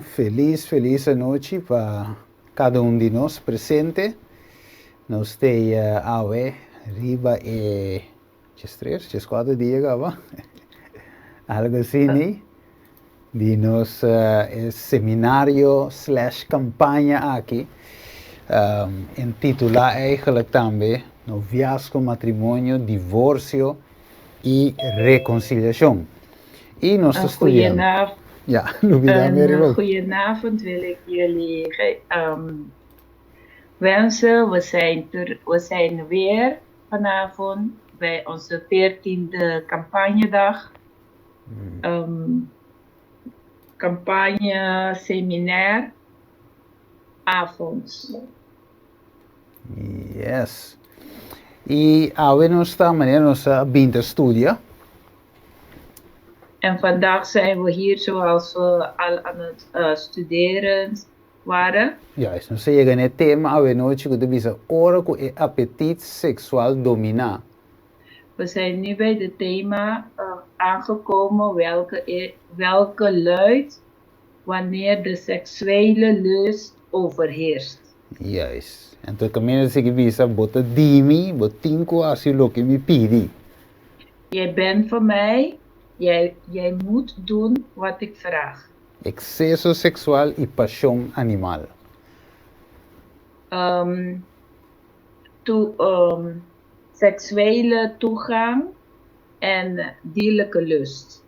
feliz noite para cada de nós presente. Nós temos riba e 4 dias, algo assim, né? De nos seminário / campanha aqui, intitulado eigenlijk também Noviazgo, Matrimônio, Divórcio e Reconciliação. E nós estudamos. Ja, Een goedenavond wil ik jullie wensen. We zijn weer vanavond bij onze 14e campagnedag. Campagne seminar avonds. Yes. E we nós estamos binnen studie. En vandaag zijn we hier zoals we al aan het studeren waren. Juist, nós chegamos no tema we noite que devia ora com o apetite sexual dominar. We zijn nu bij het thema aangekomen welke luidt wanneer de seksuele lust overheerst. Juist. En toen kan men zeggen visa bota dimi, botinko als je loki mi pidi. Jij bent voor mij. Jij moet doen wat ik vraag. Exceso sexual y pasión animal. Seksuele toegang en dierlijke lust.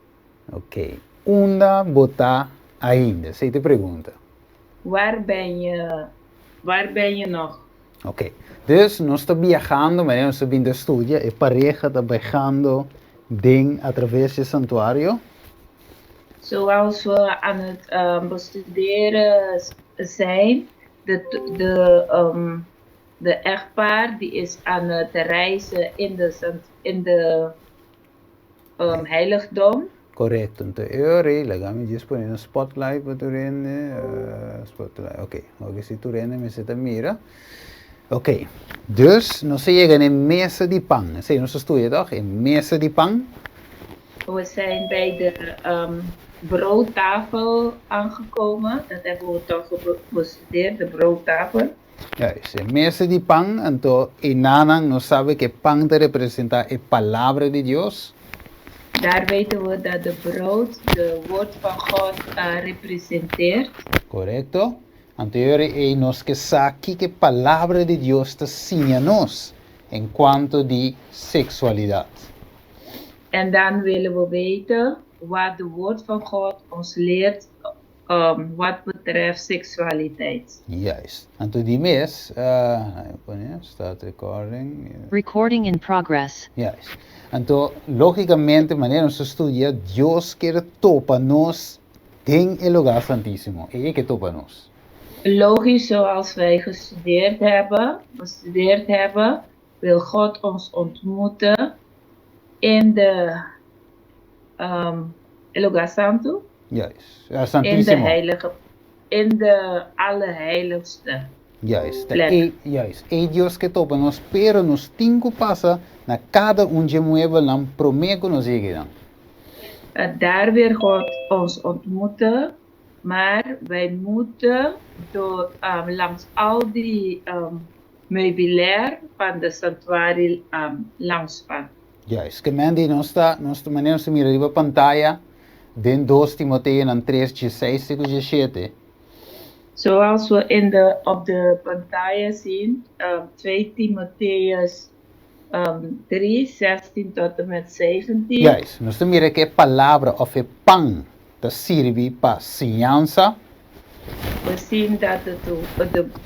Oké. Onda bota ainda? Zij te pergunta. Waar ben je nog? Oké. Dus nós estamos viajando, mas nós estamos vindo estudar e pareja está viajando através do santuário. Zoals we aan het bestuderen zijn, de echtpaar die is aan het reizen in de heiligdom. Correcto. Então eu me disponível no spotlight para tu spotlight. Oké. Ook se tu me se mira. Oké, dus nós chegamos in mesa de pão. Sei, nós estudamos toch? In mesa de pão. We zijn bij de broodtafel aangekomen. Dat hebben we toch bestudeerd, de broodtafel. Juist, in mesa de pão. Então, em Nanang, nós sabemos que pão representa a palavra de Deus. Daar weten we dat de brood de woord van God representeert. Correcto. Anterior nos que sabe que a palavra de Deus está ensina nos em quanto de sexualidade. En dan willen we weten wat de woord van God ons leert wat betreft seksualiteit. Juist. Então die mes, start recording. Recording in progress. Juist. Então, logicamente, maneira nós estudia, Deus quer topa nos em el lugar santíssimo. E que topa nos. Logisch, zoals wij gestudeerd hebben, wil God ons ontmoeten in de lugar santo. Juist, ja, santíssimo. In de allerheiligste. Juist, juist. E Deus que topa nos, pero nos tingo passa na cada de mueve lang promego nos zeggen. Daar wil God ons ontmoeten. Maar wij moeten langs al die meubilair van de santuario langsgaan. Juist, que mandi nós maneira se mira a pantalla den 2 Timoteus en 3, 16 e 17. Zoals we op de pantalla zien, 2 Timotheus 3, 16 tot en met 17. Juist, nós mira que a palavra of a pão serve para ciência. We zien dat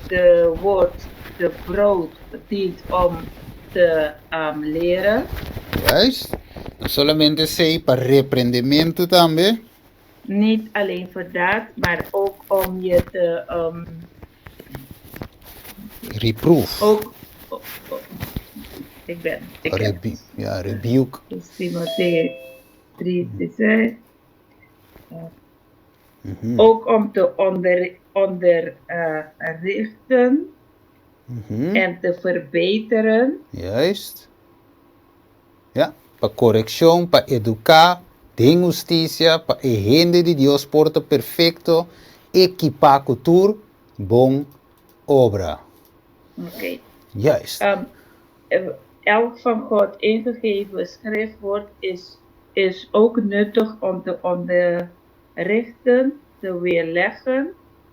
de woord, de brood, dient om te leren. Juist. Não somente sei para repreendimento também. Niet alleen voor dat, maar ook om je te reproof. Ik ben. Rebuke. Dus Timotheus 3, 16. Ook om te onderrichten en te verbeteren. Juist. Ja, para corrección, para educar, de justicia, para el gente de Dios porta perfecto equipa cultuur, bon obra. Oké. Juist. Elk van God ingegeven schriftwoord is ook nuttig om te onderrichten, te weerleggen,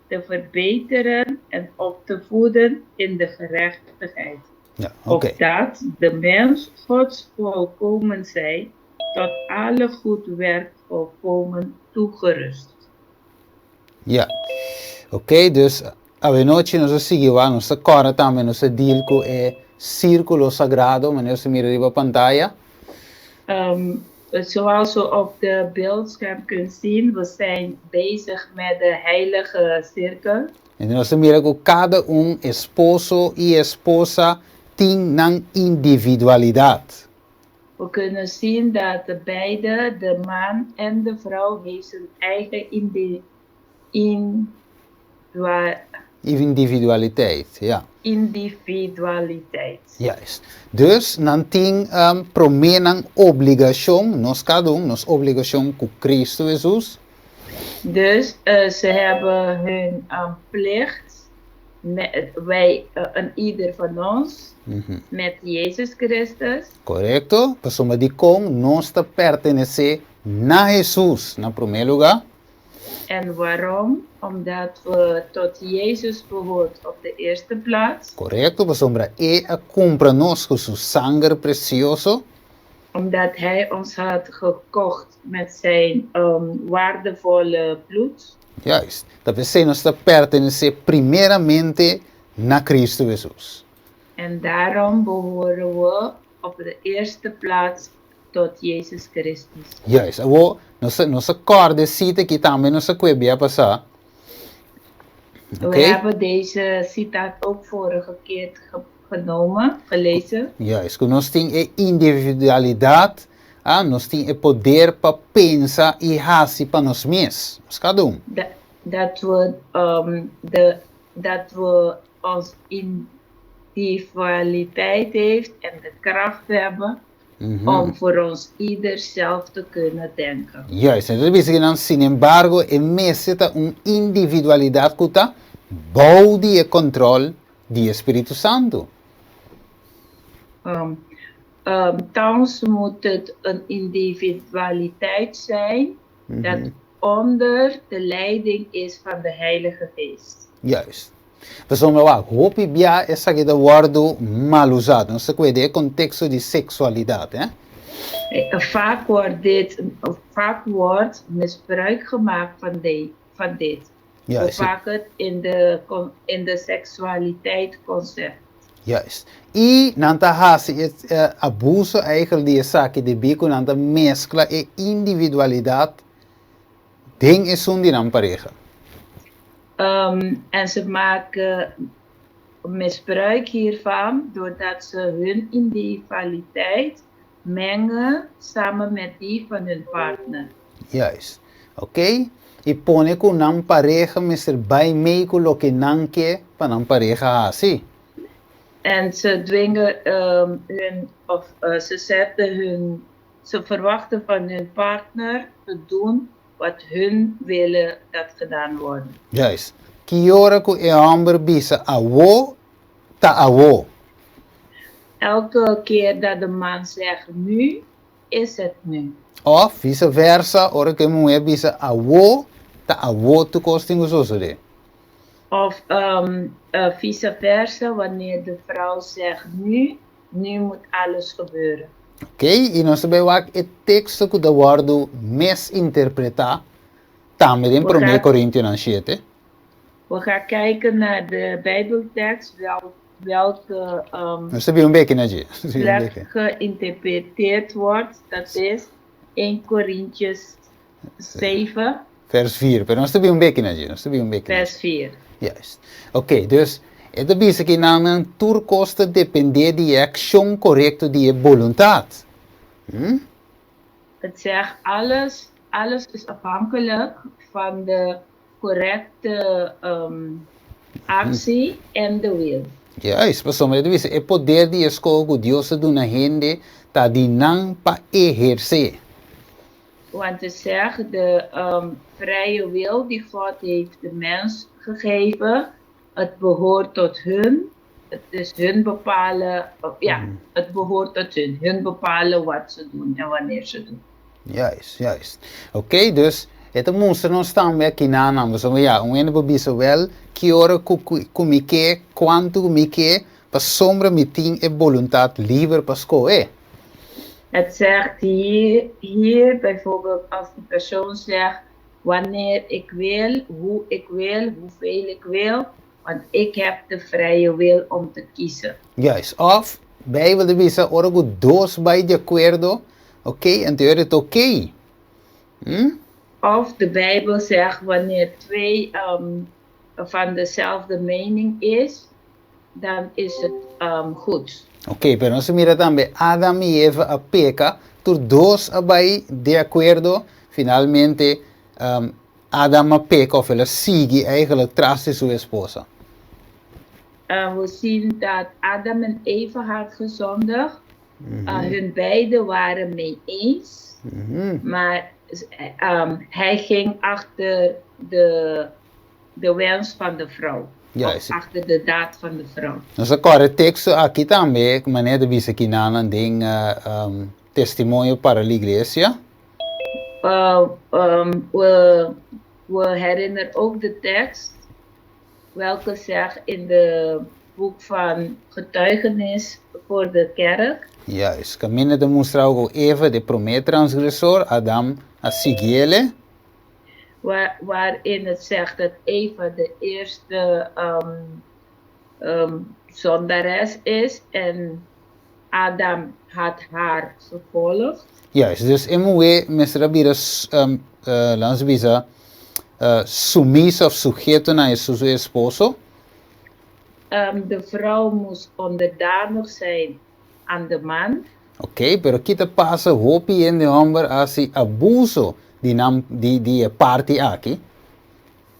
te verbeteren en op te voeden in de gerechtigheid. Ja, oké. Opdat de mens Gods volkomen zij, tot alle goed werk volkomen toegerust. Ja. Oké, dus we noche nos seguiva, nos corre também, nos dilco é círculo sagrado, meneer se mira op pantalla. Zoals we op de beeldscherm kunt zien, we zijn bezig met de heilige cirkel. En nos mira que cada esposo y esposa tienen individualidad. We kunnen zien dat beide, de man en de vrouw, heeft zijn eigen Individualiteit, ja. individualiteit. Juist. Dus, nan ting promenang obligación, nos cada nos obligación con Cristo Jesús. Dus ze hebben hun plicht, ieder van ons, met Jezus Christus. Correcto. Pasoma di con nos te pertenece na Jesús, na primer lugar. En waarom? Omdat we tot Jezus behoort op de eerste plaats. Correcto. Pasoma compra nos con su sangre precioso. Omdat hij ons had gekocht met zijn waardevolle bloed. Juist. Dat betekent nos te pertenece primeramente na Cristo Jesús. En daarom behoren we op de eerste plaats tot Jezus Christus. Juist. Nos acorde cita que também nos quebia passar. We hebben deze citaat ook vorige keer gelezen. Juist. Nós temos individualidade, nós temos poder para pensar e agir para nós mesmos. Cada Dat we ons individualiteit heeft en de kracht hebben om voor ons ieder zelf te kunnen denken. Juist. En dat betekent, sin embargo, necessita individualidade que está boude e controle do Espírito Santo. Thans moet het een individualiteit zijn dat onder de leiding is van de Heilige Geest. Juist. Pessoal, hoop bia essa que woord mal usado. Não se cuide contexto de seksualiteit, hè? Vaak wordt misbruik gemaakt van dit. Ja, we vaak het in de seksualiteit concept. Juist. E nanta hasi abuso eigenlijk die zaken de bico nanta mescla e individualidade ding is die dan pareja. En ze maken misbruik hiervan doordat ze hun individualiteit mengen samen met die van hun partner. Juist. Oké? E pone com nan pareja mister bij meiko lo que nan que pa nan pareja hasi. En ze dwingen ze verwachten van hun partner te doen wat hun willen dat gedaan wordt. Juist. Kiora ku e amber bisa awo ta awo. Elke keer dat de man zegt nu, is het nu. Of vice versa, ora que mulher bisa awo ta awo tu costingo sosode. Of vice versa, wanneer de vrouw zegt nu moet alles gebeuren. Oké, e nós sabemos que o texto que o word mes interpretar também em 1 Coríntios 7. We gaan kijken naar de Bijbeltekst, welke geïnterpreteerd wordt. Dat is 1 Corinthians 7. Vers 4. Pero nós sabemos Vers 4. Juist. Oké, dus het is que na turcosta depende de ação correta de voluntad. Het zegt alles is afhankelijk van de correcte actie en de wil. Juist, pessoal, mas isso é poder de escolha que Deus dá na gente, tá de não para exercer. Want het zegt, de vrije wil die God heeft de mens gegeven, het behoort tot hun. Het is hun bepalen, het behoort tot hun. Hun bepalen wat ze doen en wanneer ze doen. Juist. Oké, dus het monster non staan bij kinaan, so ja, we bebiso wel, kiore kumike, quanto kumike, pas sombra meeting e voluntat liever pasco, Het zegt hier bijvoorbeeld als die persoon zegt, wanneer ik wil, hoe ik wil, hoeveel ik wil, want ik heb de vrije wil om te kiezen. Juist, of Bijbel de bisa orgo dos bij de acuerdo, oké, en te het oké. Of de Bijbel zegt wanneer twee van dezelfde mening is, dan is het goed. Ok, pero se mira também Adam e Eva a peca, tur dos abai de acordo, finalmente Adam a peca of ele sigue eigenlijk tras de sua esposa. We zien dat Adam en Eva had gezondigd. Hun beiden waren mee eens, maar hij ging achter de wens van de vrouw. Juist. Achter de daad van de vrouw. Dus een korte tekst aqui também, maneira de bisa aqui na ding testemunho para a igreja. We herinneren ook de tekst, welke zegt in de boek van getuigenis voor de kerk. Juist, caminho de mostrar algo Eva de primeiro transgressor, Adam a seguir. Waarin het zegt dat Eva de eerste zondares is en Adam had haar gevolgd. Juist, dus emoe mesra bira langs bisa sumiso of sujeto na su esposo. De vrouw moest onderdanig zijn aan de man. Ok, pero kita pasa hopi en de hombre asi abuso die party aqui.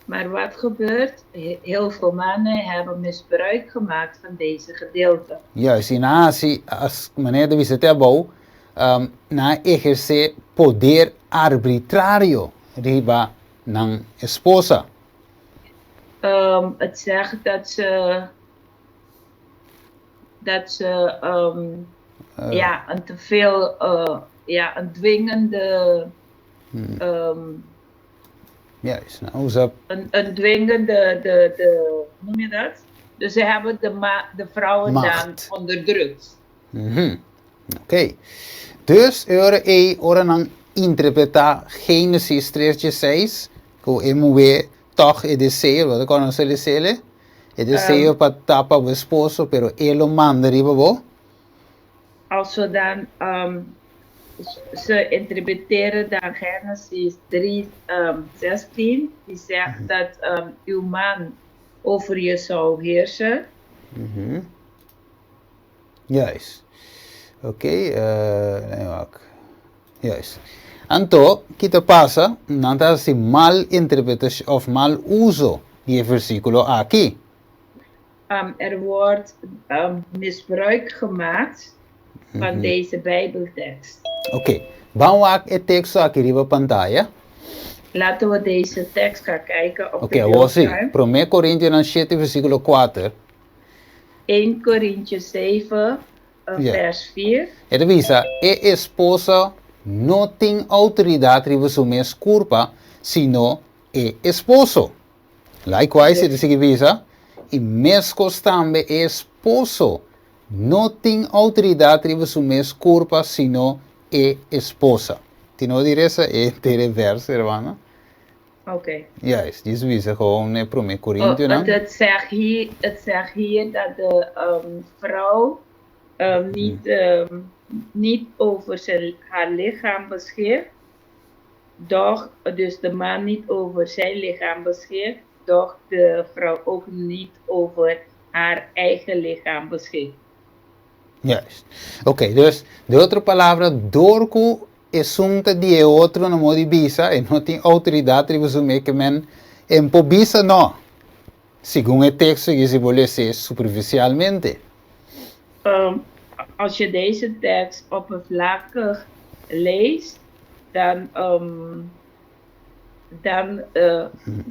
Maar wat gebeurt? Heel veel mannen hebben misbruik gemaakt van deze gedeelte. Juist, en assim, as maneira de visite bom, na exercer poder arbitrário riba ng esposa. Het zegt dat ze een te veel, een dwingende, Juist, nou ze... een dwingende, hoe noem je dat? Dus ze hebben de vrouwen Macht. dan onderdrukt. Ok. Dus, ora nang interpretar Genesis 3:6, ko emuwe toch e desejo, wat kan se le e desejo pa tapa o esposo, pero él lo manda riba bo. Als we dan ze interpreteren dan Genesis 3:16, die zegt dat uw man over je zou heersen. Juist. Oké, juist. Anto, kita pasa, nanta si mal interpretación of mal uso die versículo aquí. Er wordt misbruik gemaakt van deze Bijbeltekst. Oké, vamos a el texto aquí arriba pantalla. Laten we deze tekst gaan kijken op Oké, de vamos a beeldscherm. 1 Coríntios 7, versículo 4. 1 Corinthians 7, vers 4. Het visa, esposa no tem autoridade sobre su mes culpa, sino esposo. Likewise, het is visa, e mescos também esposo no tem autoridade sobre su mes culpa, sino esposa. Tino diresa tere verse, hermano. Oké. Juist, die is visa gewoon 1 Corinthians. Het zegt hier dat de vrouw niet over haar lichaam beschikt, doch dus de man niet over zijn lichaam beschikt, doch de vrouw ook niet over haar eigen lichaam beschikt. Juist. Oké, dus de outra palavra, dorco assunta de outro no modo de bisa e não tem autoridade de resumir que men em pobisa não. Segundo o texto que se pode ser superficialmente. Als je deze tekst oppervlakkig leest, dan,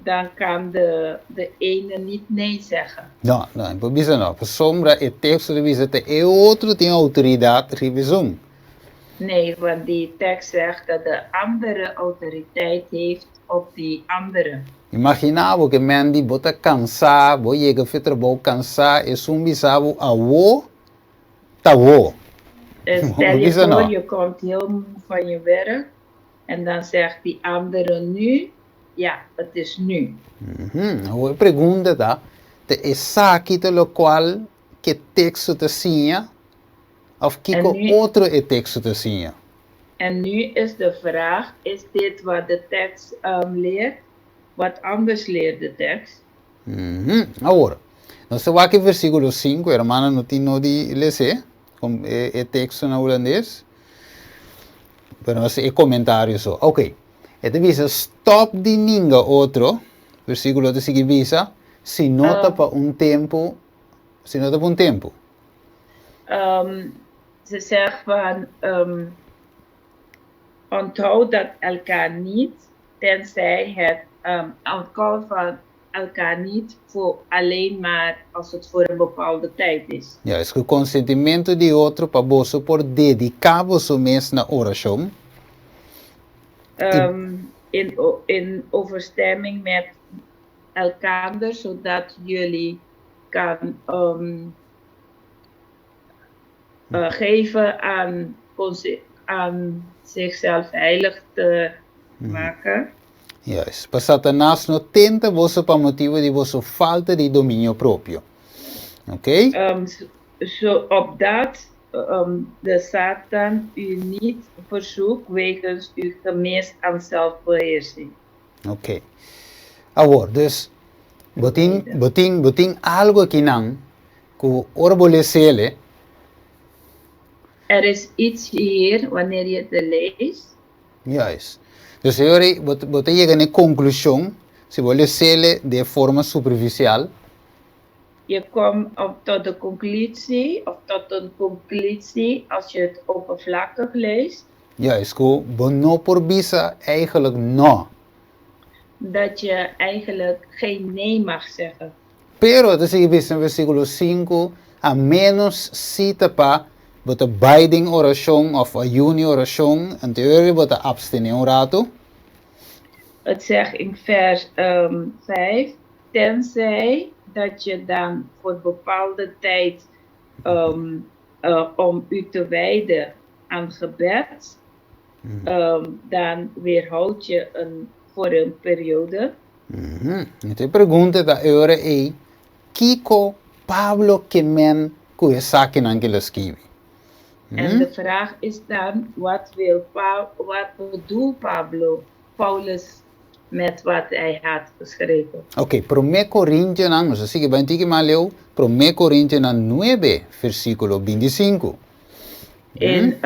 dan kan de ene niet nee zeggen. Não, não, improvisa não. Por sombra e texto de visita e outro tem autoridade de revisão. Nee, want die tekst zegt dat de andere autoriteit heeft op die andere. Imaginava que men die bota cansar, bo chega a trabalho cansar e zumbi sabe a wo, ta wo. Stel je Is er voor, nou? je komt heel moe van je werk en dan zegt die andere nu, ja, het is nu. Agora pergunta tá, te essa aqui te lo qual que texto te sinha, of kiko nu- outro e texto te sinha. En nu is de vraag, is dit wat de tekst leert? Wat anders leert de tekst? Agora, nós estamos aqui versículo 5, hermana não tem no de ler, com e texto na holandês. Pero nós é comentário só. Ok. E te visa stop de ninga outro, versículo te sigue visa, se nota para tempo, se nota para tempo. Ze zegt van, onthoud dat elkaar niet, tenzij het onthoud van elkaar niet voor alleen maar als het voor een bepaalde tijd is. Ja, es que o consentimento de outro para você por dedicar você mesmo na oração. In overstemming met elkaar, zodat jullie kan geven aan zichzelf heilig te maken. Yes. Para Satanás não tenta você para motivo de você falta de domínio próprio. Ok? Opdat de Satan u niet verzoekt wegens uw gemis aan zelfbeheersing. Ok. Agora, dus, botin algo aqui não, que orbolecele, Er is iets hier, wanneer je het leest, yes. Dus agora, botin chega na conclusão, se bolecele de forma superficial, je komt tot de conclusie, of tot een conclusie als je het oppervlakkig leest, yes, que não por visa eigenlijk não. dat je eigenlijk geen nee mag zeggen. Pero, te sigue visto en versículo 5, a menos cita pa, bota biding oração of a uni oração, en teorie bota abstenen un rato. Het zegt in vers 5, tenzij dat je dan voor bepaalde tijd om u te wijden aan gebed, dan weerhoud je voor een periode. Te pergunta da ora é, Kiko Pablo que men que saque naquela esquive. En de vraag is dan, wat bedoelt Paulus met wat hij had geschreven? Ok, 1 Coríntios, nós assim bem que maleu, 1 Coríntios 9, versículo 25. In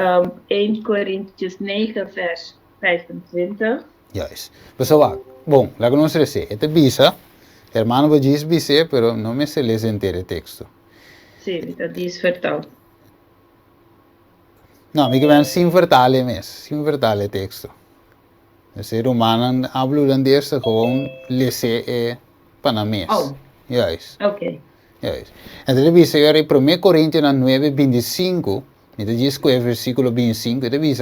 1 Corinthians 9, vers 25. Yes. Pessoal, bom, lá que nós recebemos, esta bisa, hermano vai dizer bisa, pero não me se lê inteiro o texto. Sim, dat is vertaald. Não, ik ben sem vertalen mesmo, sem vertalen texto. De ser humano habla holandês gewoon lezen e panamês. Oh. Juist. Oké. Juist. En dan dice agora em 1 Coríntios 9, 25, e diz que é versículo 25, ele diz,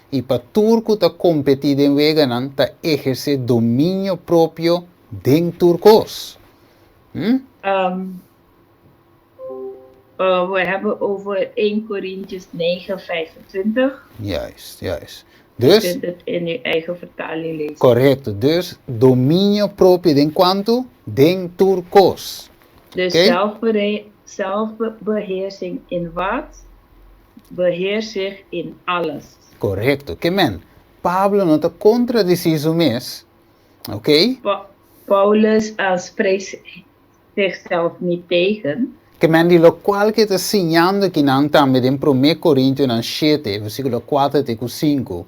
e para turco ta competir em veganan, ta exercer domínio próprio den turcos. We hebben over 1 Corinthians 9, 25. Juist, juist. Je Dus, kunt het in je eigen vertaling lezen. correto. Dus, domínio próprio den quanto? Den turcos. Dus Oké. zelfbeheersing in wat? Beheers zich in alles. Correto. Que men, Pablo não está contradizendo isso mesmo. Ok? Paulus spreekt zichzelf niet tegen. Que men die lo qual que está ensinando que não também em 1 Coríntios 7, versículo 4 até 5.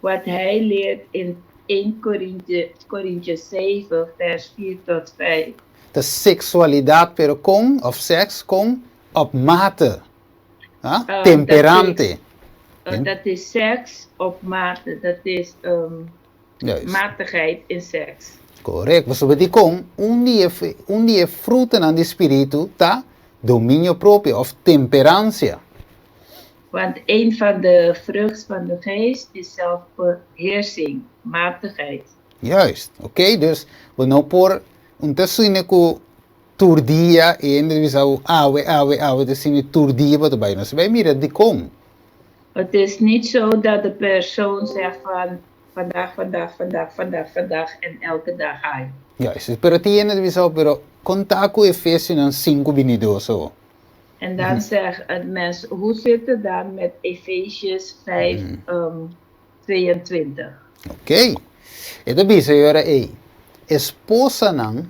Wat hij leert in 1 Corinthians 7, vers 4 tot 5. De seksualiteit pero com, of seks com, op mate. Temperante. Dat is seks op mate, dat is Juist. matigheid in seks. Correct. Mas sobre com um dia fruta aan die spiritu tá dominio proprio of temperantia. Want een van de vruchten van de geest is zelfbeheersing, matigheid. Juist. Oké, dus we nou por um tasuine ku turdia en er is au awe de sine turdia wat bij ons. Bij mira die kom. Het is niet zo dat de persoon zegt van vandaag en elke dag ga je. Juist. Pero tiene de pero contaco Efesios 5:22. En dan zegt een mens, hoe zit het dan met Efesiërs 5, 22? Oké. Ito bisa yora esposa nang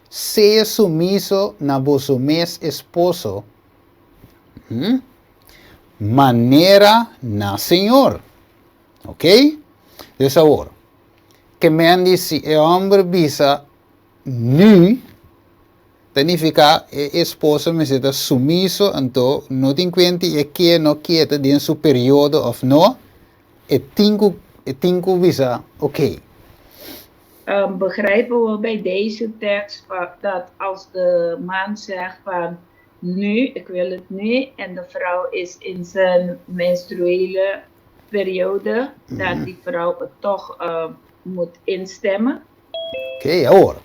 sea sumiso na vosso mes esposo. Manera na Senhor. Ok? Dus agora, que me han disse, homem bisa nu, significa esposo me zeta sumiso, então não tem quanto é que não quieta dentro seu período of no, tinko bisa, ok. Begrijpen we bij deze tekst dat als de man zegt van nu, ik wil het nu, en de vrouw is in zijn menstruele periode, dat die vrouw het toch moet instemmen? Ok, agora.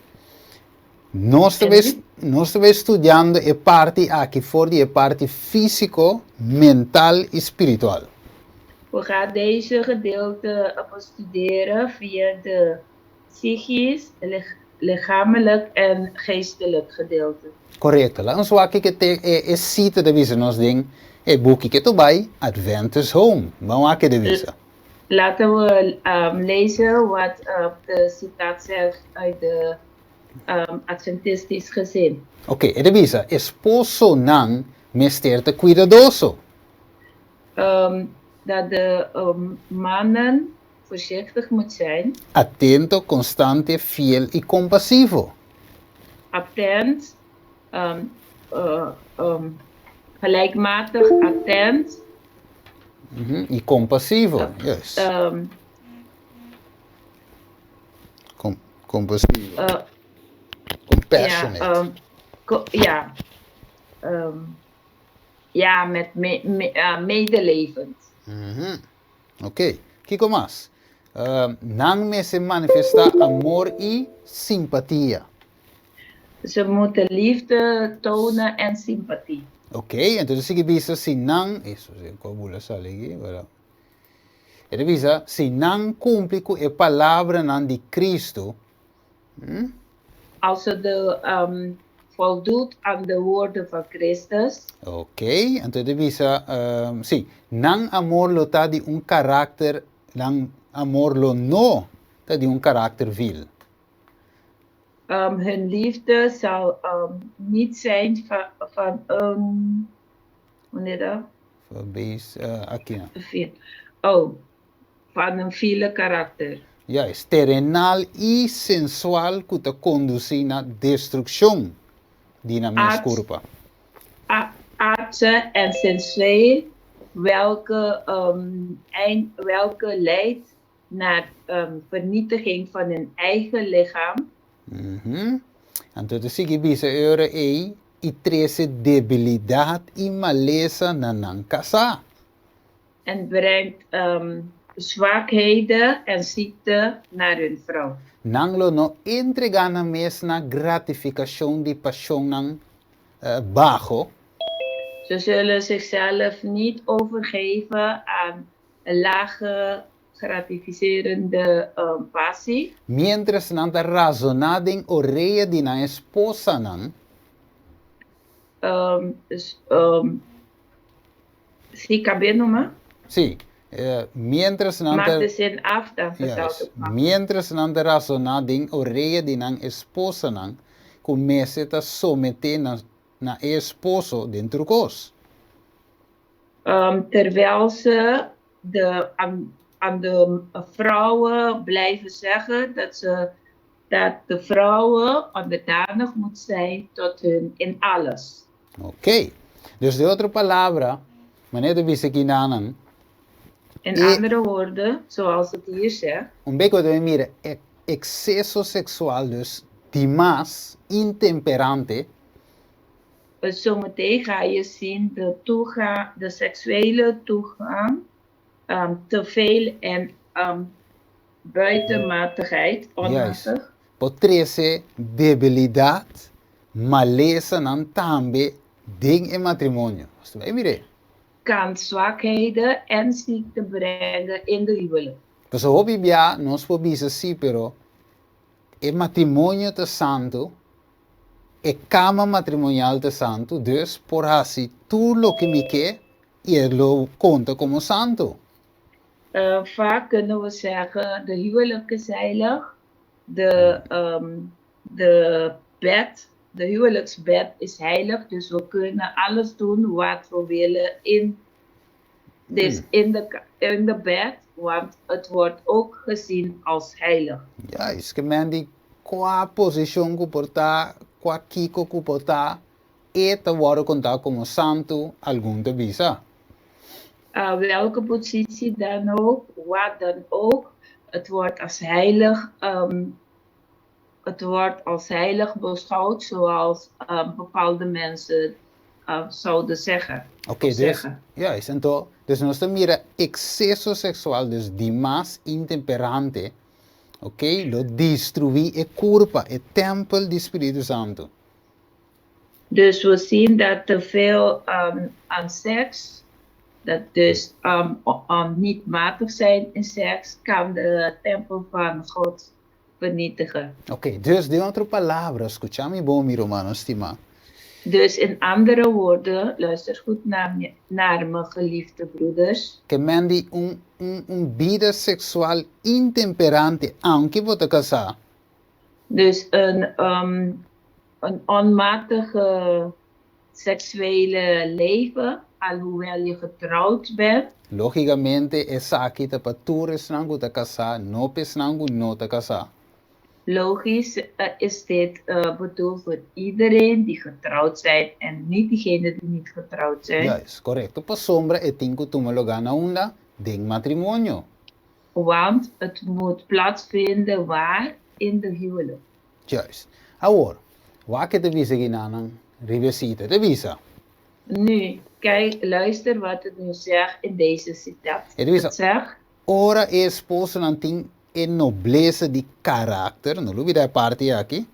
Nós estamos estudando a parte aqui fora, a parte físico, mental e espiritual. We gaan deze gedeelte bestuderen via de psychisch, lichamelijk en geestelijk gedeelte. Correto. Lá ons wat ik het site de visa nos ding, boek ik het erbij, Adventist Home. Waarom de visa? Laten we lezen wat de citaat zegt uit de Adventistisch gezin. Oké, de visa. Esposo nang mesterte cuidadoso. Dat de mannen voorzichtig moet zijn. Atento, constante, fiel y compasivo. Attent, gelijkmatig, attent. Y compasivo, yes. Compasivo. Compassionate. Ja, met medelevend. Oké, Kiko mas. Nang me se manifesta amor y simpatía. Ze moeten liefde tonen en sympathie. Oké, entonces sigue bisa si nang, eso se cobula sale aquí, ¿verdad? Ele bisa si nang cumpre com a palavra nan di Cristo. Als ze voldoet aan de woorden van Christus. Oké, entonces bisa, sí, nang amor lo ta di un carácter, nang amor lo no ta di un carácter vil. Hun liefde zal niet zijn van een, wanneer dat? Van een vile karakter. Ja, is terrenal y sensual que te conduce na destrucción di na mens corpa. Aardse en sensueel, welke leidt naar vernietiging van hun eigen lichaam. Entonces sigue bisa eure y trece debilidad y maleza na nang kasa. En brengt zwakheden en ziekte naar hun vrouw. Nanglo no entrega na mes na gratificación di passion nang bajo. Ze zullen zichzelf niet overgeven aan een lage gratificerende passie. Mientras nanta razonading oreia di na esposa nang. Sí, cabin noemen? Sí. Mientras nanta... Maak de zin af, dan vertaalt het maar. Mientras nanta razonading oreia di nang esposa nang, comece a someter na esposo dentro kos. Terwijl ze aan de vrouwen blijven zeggen dat de vrouwen onderdanig moet zijn tot hun in alles. Oké. Dus de andere palabra, meneer de Bisekinanan, In andere woorden, zoals het hier zegt, Un beco dove mire exceso sexual, dus demás intemperante, zometeen ga je zien de seksuele toegang, te veel en buitenmatigheid, onmatig, potrese debilidad, maleza nan tambe ding in matrimonio. Sto bem mire. kan zwakheden en ziekte brengen in de huwelijk. Pues hobby bia nos po bisa si pero e matrimonio te santo e cama matrimonial te santo, dus por así tú lo que me que y lo conta como santo. Vaak kunnen we zeggen, de huwelijk is heilig, de huwelijksbed is heilig, dus we kunnen alles doen wat we willen in de bed, want het wordt ook gezien als heilig. Ja, is que men die qua position ku porta, qua kiko ku porta, e te worden contact como santo algun te bisa. Welke positie dan ook, wat dan ook, het wordt als heilig beschouwd, zoals bepaalde mensen zouden zeggen. Oké, dus, juist, então, dus nós mira exceso sexual, dus demás intemperante, oké, lo destruí e curpa, e tempel di Spiritu Santo. Dus we zien dat te veel aan seks, dat dus niet matig zijn in seks, kan de tempel van God vernietigen. Oké, dus de andere palavra, escuchame bom, mi romano, stima. Dus in andere woorden, luister goed naar mijn geliefde broeders. Que men di un vida sexual intemperante, anche vota casar. Dus een onmatige seksuele leven, alhoewel je getrouwd bent. Logicamente, esa aqui te patures nangu te casar, no pes nangu no te casar. Logisch is dit bedoeld voor iedereen die getrouwd zijn en niet diegenen die niet getrouwd zijn. Ja, is correcto. Pa sombra e tinko tumalogana unda ding matrimonio. Want het moet plaatsvinden waar? In de huwelijk. Juist. Agora, waar que te visa ginanang revisita te visa? Nu, kijk, luister wat het nu zegt in deze citaat. Het zegt, ora e esposo nanting e nobleza di karakter, no lubi da parte aqui.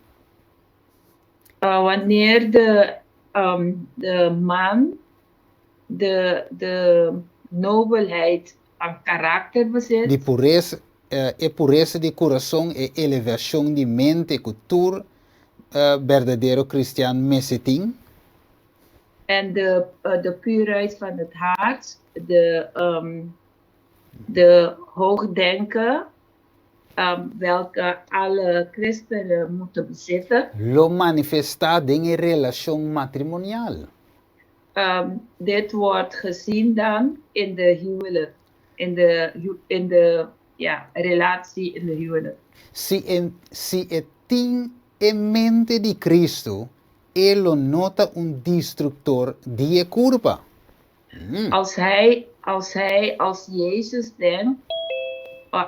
Wanneer de man de nobelheid aan karakter bezit. Die pureza de corazón e elevación de mente, cultura, verdadero cristian meseting. En de puurheid van het hart, de hoogdenken, welke alle christenen moeten bezitten. Lo manifesta in relación matrimonial. Dit wordt gezien dan in de huwelijk, in de relatie in de huwelijk. Si etin en mente di Cristo, él lo nota un destructor die culpa. Als hij als Jezus denkt,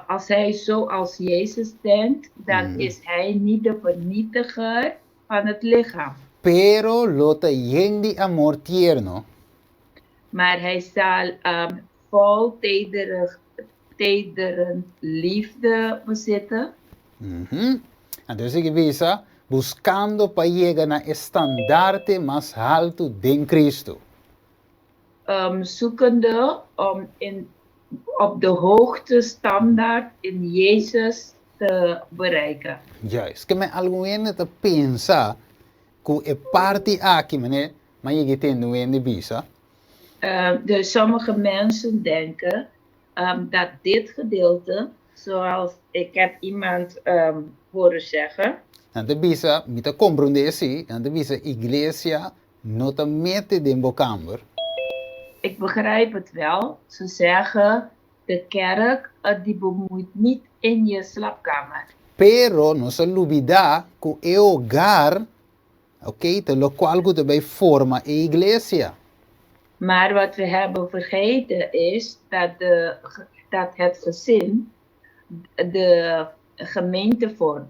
als hij zoals Jezus denkt, dan is hij niet de vernietiger van het lichaam. Pero lo te di amor tierno. Maar hij zal vol tederend liefde bezitten. Entonces que visa buscando para llegar a estandarte más alto de Cristo. Zoekende om op de hoogte standaard in Jezus te bereiken. Juist, que me alguien te pensa que e parte aqui, maar je gaat in de visa. Dus sommige mensen denken dat dit gedeelte, zoals ik heb iemand horen zeggen. En de visa, met de comprendesi, en de visa iglesia, no te mete de bokamber. Ik begrijp het wel. Ze zeggen, de kerk die bemoeit niet in je slaapkamer. Pero no se olvida que el hogar, te lo cual que te forma e iglesia. Maar wat we hebben vergeten is dat dat het gezin de gemeente vormt.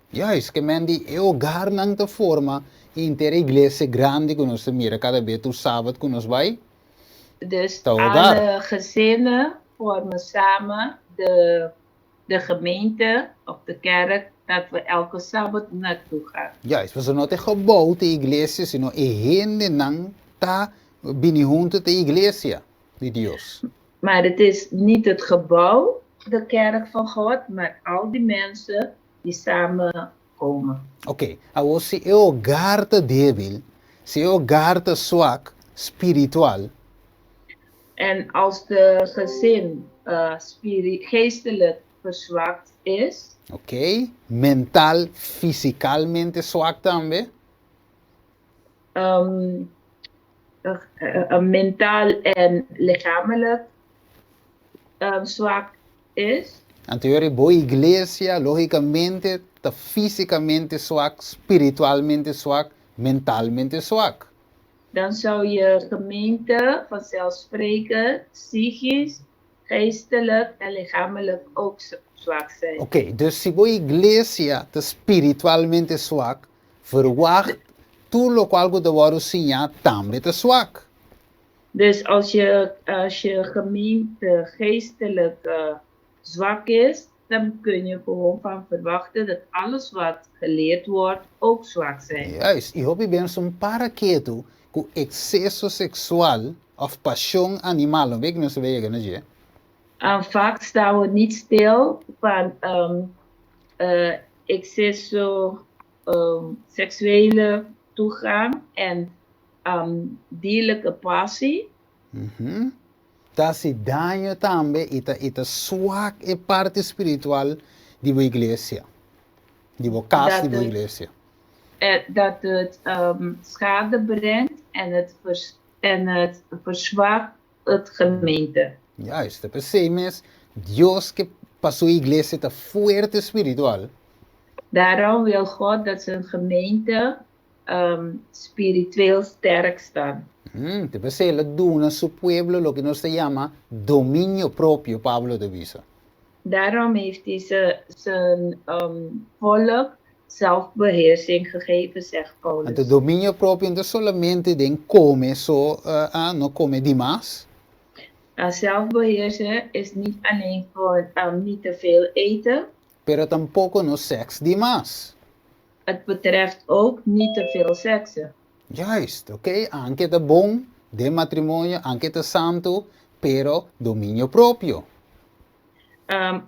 Juist, que men die el hogar nang te forma inter iglesia grande que nos mira cada vez tu sábado que nos vai. Dus Te hogar. alle gezinnen vormen samen de gemeente of de kerk dat we elke Sabbat naartoe gaan. Juist, we zijn niet een gebouw de iglesia, sino een hende nang ta binihunte de iglesia de Dios. Maar het is niet het gebouw, de kerk van God, maar al die mensen die samen komen. Oké, agora se el hogar te débil, se el hogar te zwak, spiritual, En als de gezin geestelijk verzwakt is, oké, mental, fysicalmente zwak también, mentaal en lichamelijk zwak is, anterior boa iglesia, logicamente, te fisicamente zwak, spiritualmente zwak, mentalmente zwak. dan zou je gemeente vanzelfsprekend psychisch, geestelijk en lichamelijk ook zwak zijn. Oké, dus si boa iglesia te spiritualmente zwak, verwacht tu lo qual go de waru sinha también te zwak. Dus als je gemeente geestelijk zwak is, dan kun je gewoon van verwachten dat alles wat geleerd wordt ook zwak zijn. Juist, e hobby ben zo'n paraketo com excesso sexual of paixão animal, weet je nog zo wegen, hè? Vaak staan we niet stil van excesso seksuele toegang en dierlijke passie. Dat se daño também ita swak e parte espiritual de boa iglesia. De boa casa de boa iglesia. Dat het schade brengt en het verzwakt het gemeente. Juist, de percemes Dios que passou a iglesia ta fuerte espiritual. Daarom wil God dat zijn gemeente spiritueel sterk staat. Te percebe duna su pueblo lo que nos se llama dominio propio, Pablo de Visa. Daarom heeft hij zijn volk zelfbeheersing gegeven, zegt Paulus. Het dominio propio no solamente de come, no come demás. Zelfbeheersen is niet alleen voor niet te veel eten. Pero tampoco no sex demás. Het betreft ook niet te veel seksen. Juist, oké? Anche de bon, de matrimonio, anche de santo, pero dominio propio.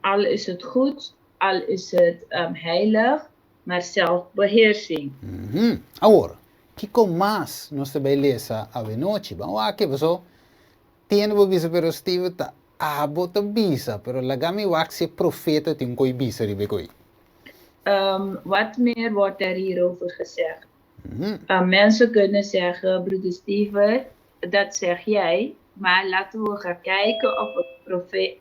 Al is het goed, al is het heilig, maar zelfbeheersing. Agora, Kiko mais nós também lesa a noite, vamos aqui, pessoal. Tiene bo bisa pero Steve ta abo ta bisa, pero lagami waxi profeta tin koi bisa ribe koi. Wat meer wordt er hierover gezegd? Mensen kunnen zeggen, broeder Steven, dat zeg jij, maar laten we gaan kijken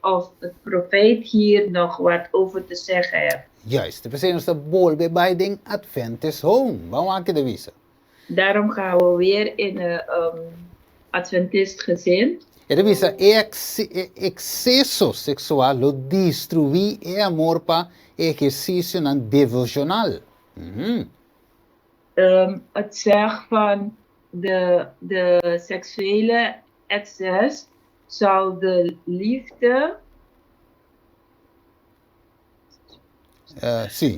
of het profeet hier nog wat over te zeggen heeft. Juist, de persoon is de bol bij ding Adventist home. Waarom maak je de visa? Daarom gaan we weer in een Adventist gezin. De visa excesso sexual lo destruí e amor pa ejercicio nan devocional. Het zegt van de seksuele excess zou de liefde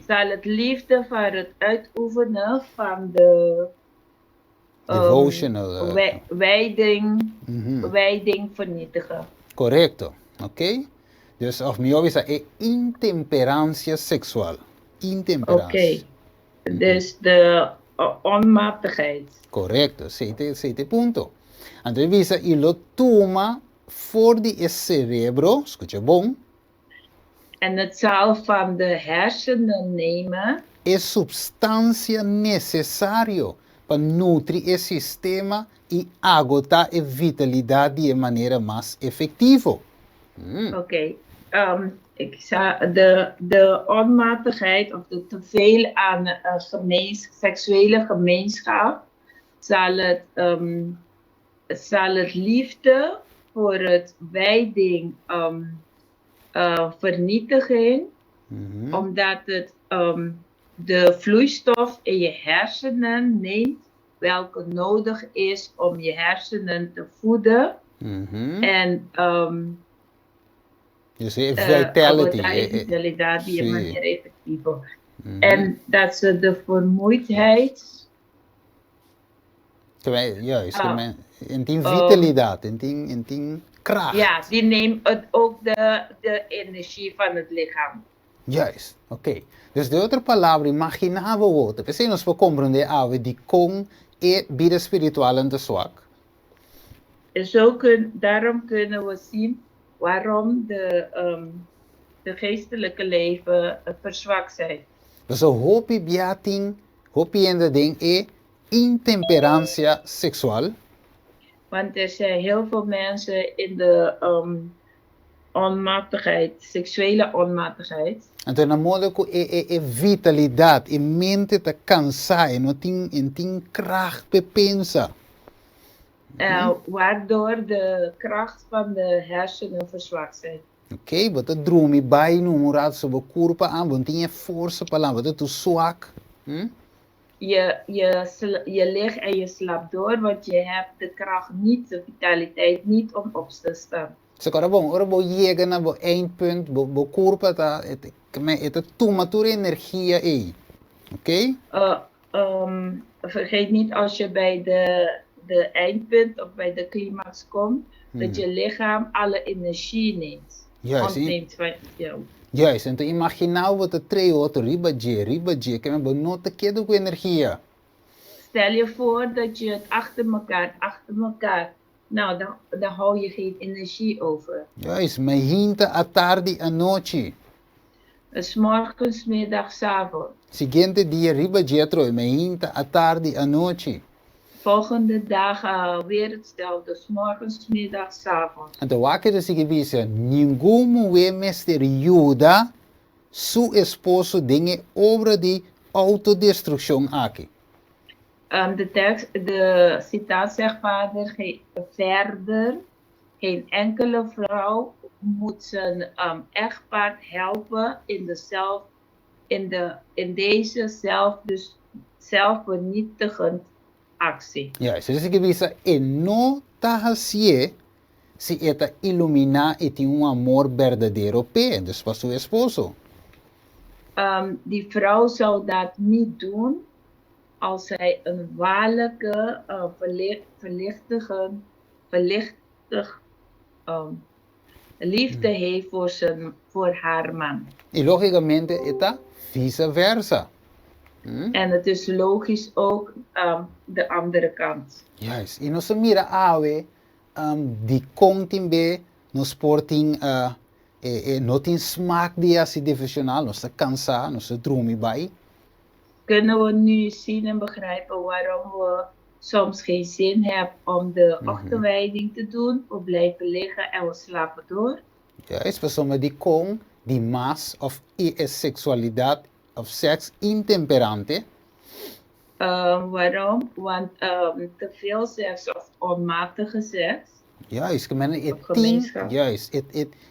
zal het liefde van het uitoefenen van de devotional wijding vernietigen. Correcto, oké? Dus of mi is intemperantia sexual. Intemperantia. Dus de onmatigheid. Correcto, siete punto. Entonces visa y lo toma voor die cerebro, escucha bom. En het zal van de hersenen nemen. Es substancia necesario para nutrir el sistema y agotar la vitalidad de manera más efectiva. Oké. De onmatigheid of de teveel aan seksuele gemeenschap zal het liefde voor het wijding vernietiging, omdat het de vloeistof in je hersenen neemt, welke nodig is om je hersenen te voeden. En dus vitality. Die in manier effectiever. En dat ze de vermoeidheid. Juist, in die vitalidad, in die kracht. Ja, die neemt ook de energie van het lichaam. Juist, oké. Dus de andere palabra, imaginava outra. Você nos pode compreender algo de com e vida spiritual en te zwak. Daarom kunnen we zien waarom de geestelijke leven verzwakt zijn. Dus hoop je in de ding intemperancia seksual. Want er zijn heel veel mensen in de onmatigheid, seksuele onmatigheid. En toen modo que vitalidad, mente te cansar, en no tin kracht bepensa. Waardoor de kracht van de hersenen verzwakt zijn. Oké, wat het droom bij nu moet ze bekurpa aan, want je forse palan, wat het te zwak. Je ligt en je slaapt door, want je hebt de kracht niet, de vitaliteit niet om op te staan. Ze kan er llegar naar het eindpunt, bekurpa ta, het toemature energie Oké? Vergeet niet als je bij de eindpunt of bij de climax komt, dat je lichaam alle energie neemt. Juist. Juist, en te imaginar wat de treo te ribaje, que me benota que do energie. Stel je voor dat je het achter elkaar, nou dan hou je geen energie over. Juist, me hinta a tarde a noche. 'S Morgens, middags, 's avonds. Siguiente dia ribaje troi, me hinta a tarde a noche. Volgende dagen weer hetzelfde, 's morgens, middags, 's avonds. En de wakker is gewisse, ninguno we misteriosa su esposo dingen over die autodestructie aki. De citaat zegt verder, geen enkele vrouw moet zijn echtpaar helpen in deze zelfvernietigend actie. Ja, dus ik gewisse, en no tahasie, si eta ilumina e tiene un amor verdadero pe, dus para su esposo. Die vrouw zou dat niet doen als zij een waarlijke, liefde heeft voor haar man. Y lógicamente eta viceversa. En het is logisch ook de andere kant. Juist. Y no se mira ave die kontin be no sporting no tin smaak die asi divisional, no se cansa, no se drumi bij. Kunnen we nu zien en begrijpen waarom we soms geen zin hebben om de ochtendwijding te doen? We blijven liggen en we slapen door. Juist, voor sommigen die kon, die mas of seksualiteit of seks intemperante. Waarom? Want te veel seks of onmatige seks. Juist,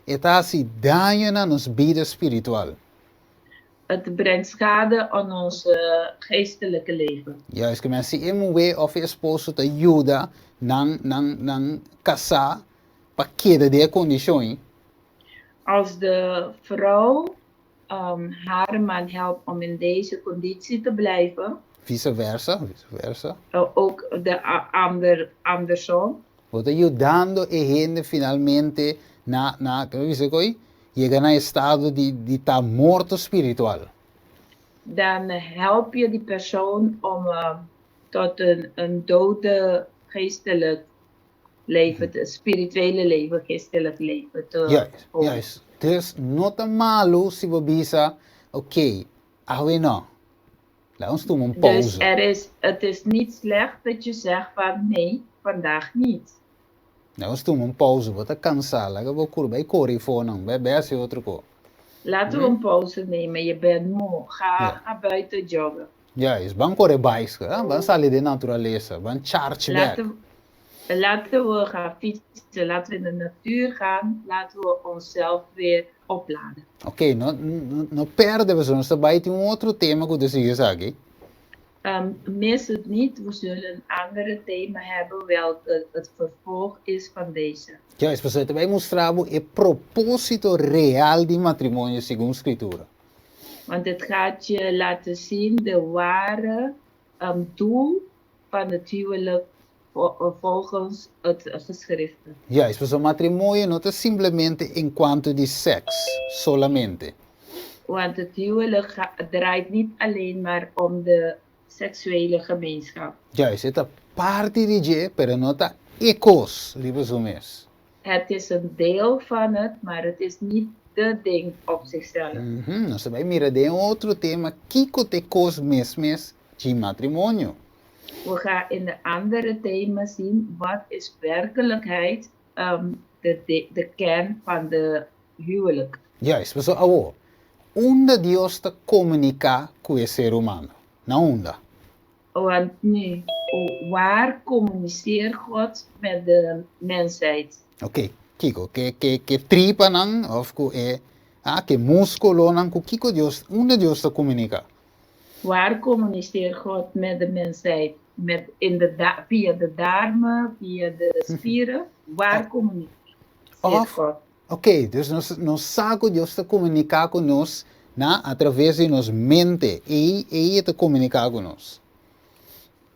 het hace daño aan ons bieden spiritual. Het brengt schade aan ons geestelijke leven. Juist, que mensen in we of je esposo te ayuda nang casa pa queda de condition. Als de vrouw haar man helpt om in deze conditie te blijven. Vice versa. Ook de andersom. Wordt ayudando e gente finalmente llegan a estado die ta morto spiritual. Dan help je die persoon om tot een dode geestelijk leven, het spirituele leven, geestelijk leven te komen. Juist. Dus not malo si we bisa, oké, no. Laat ons doen een pauze. Dus het is niet slecht dat je zegt van nee, vandaag niet. Laat ons doen een pauze, wat ik kan zeggen. Bij Corrie voor bij als je otro ko. Laten we een pauze nemen, je bent moe. Ga buiten joggen. Juist, ban corre bicycle, ban sali de naturaleza, ban charge back. Laten we gaan fietsen, laten we in de natuur gaan, laten we onszelf weer opladen. Ok, no perden we zo. Dus daarbij een outro tema que você ia zeggen. Mis het niet, we zullen een andere thema hebben, welke het vervolg is van deze. Ja, es pues wij moest vragen el propósito real di matrimonio según escritura. Want het gaat je laten zien de ware doel van het huwelijk volgens het geschrifte. Ja, es pues un matrimonio no es simplemente en cuanto de seks, solamente. Want het huwelijk draait niet alleen maar om de seksuele gemeenschap. Ja, es esta parte de je, pero no está ecos, lieve. Het is een deel van het, maar het is niet de ding op zichzelf. Nós vai mirar de outro tema, Kiko te cos mesmes de matrimonio. We gaan in de andere thema zien wat is werkelijkheid de kern van de huwelijk. Ja, es pues agora. Onde Deus te comunica com o ser humano? Na onda. Want nu, waar communiceert God met de mensheid? Ok, Kiko, que tripa nan, of que músculo nan, Kiko Deus, onde Deus te comunica? Waar communiceert God met de mensheid? Via de darmen, via de spieren? Waar communiceert God? Ok, dus nos saco Deus te comunicar conosco através de nos mente e ele te comunicar conosco.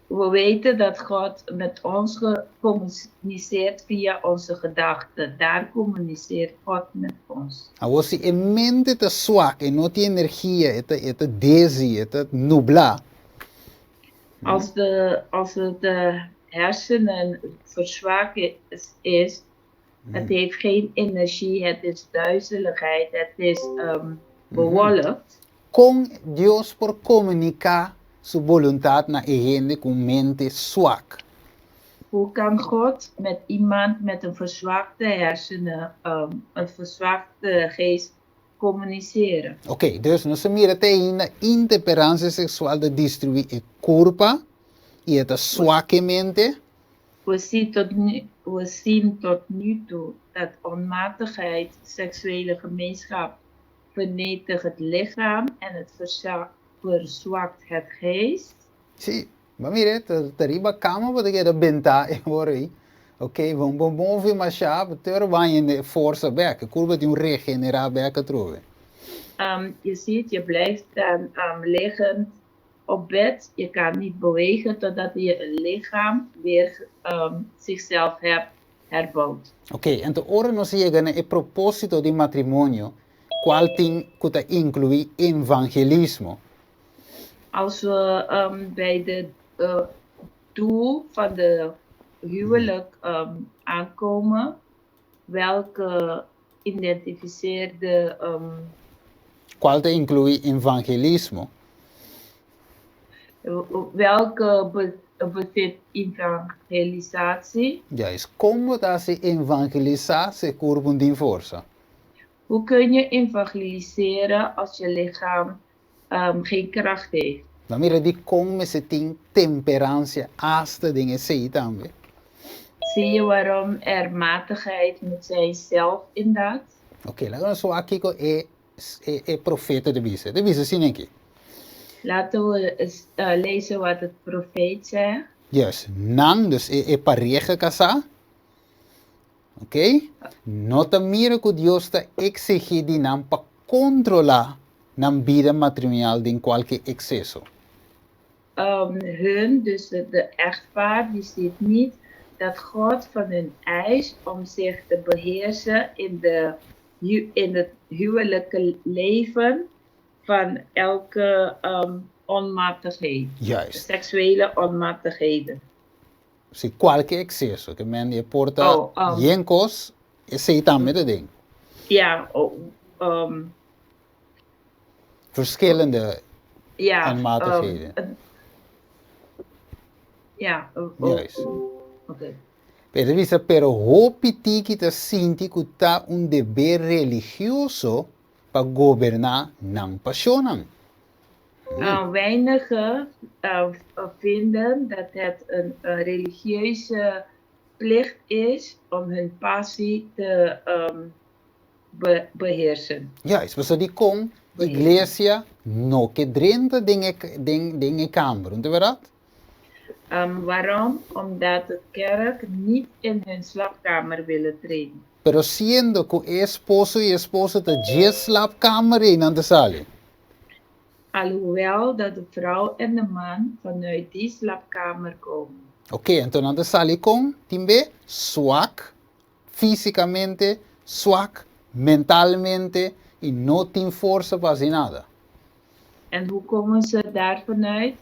We weten dat God met ons communiceert via onze gedachten. Daar communiceert God met ons. Agora, se a mente está swak e não tem energia, está desi, está nubla. Als de hersenen verzwakt is, het heeft geen energie, het is duizeligheid, het is bewolkt. Com Deus por comunicar sua vontade na gente com mente swak. Hoe kan God met iemand met een verzwakte hersenen, een verzwakte geest communiceren? Ok, dus nós mira tem a intemperância sexual de destruir a corpo e a swakke mente. We zien tot nu toe dat onmatigheid, seksuele gemeenschap vernietigt het lichaam en het verzwakt het geest. Sim, mas mire, tariba cama para que benta e ori. Ok, vamos ouvir mais chave, ter banho força back, curva de regenerar back trove. Je ziet, je blijft dan liggend op bed. Je kan niet bewegen totdat je lichaam weer zichzelf herbouwt. Ok, então ora nós chegamos a propósito de matrimônio, qual tem que incluir evangelismo. Als we bij de doel van de huwelijk aankomen, welke identificeerde... Qual te inclui evangelismo? Welke bezit evangelisatie? Ja, is como dat se evangelizar se corpo de força. Hoe kun je evangeliseren als je lichaam geen kracht heeft? Maar mira die como se tem temperância hasta dingen sei também. Zie je waarom er matigheid moet zijn zelf in dat? Ok, laten we zo kijken é profeta de Bisa. De Bisa sim aqui. Laten we eens lezen wat het profeet zegt. Juist, nang dus é pareja casar. Ok? Nota mira que Deus está exigindo nam para controlar nam vida matrimonial de qualquer excesso. Dus de echtpaar, die ziet niet dat God van hun eist om zich te beheersen in het huwelijke leven van elke onmatigheid. Juist. Seksuele onmatigheden. Se qualquer excesso, que men je porta jenkos, sei também de ding. Ja, Verschillende onmatigheden. Juist. Okay. Pero hopiti que te sinti que tá deber religioso para governar não passionan. Weinigen vinden dat het een religieuze plicht is om hun passie te beheersen. Juist, maar zo die kon, iglesia, no que drenta dingen kamer, weet je dat? Waarom? Omdat de kerk niet in hun slaapkamer willen treden. Pero siendo que esposo y esposa te je slaapkamer in aan de sali. Alhoewel dat de vrouw en de man vanuit die slaapkamer komen. Oké, en toen aan de sali kon, timbe, zwak, físicamente, zwak, mentalmente, y no tin força para hacer nada. En hoe komen ze daar vanuit?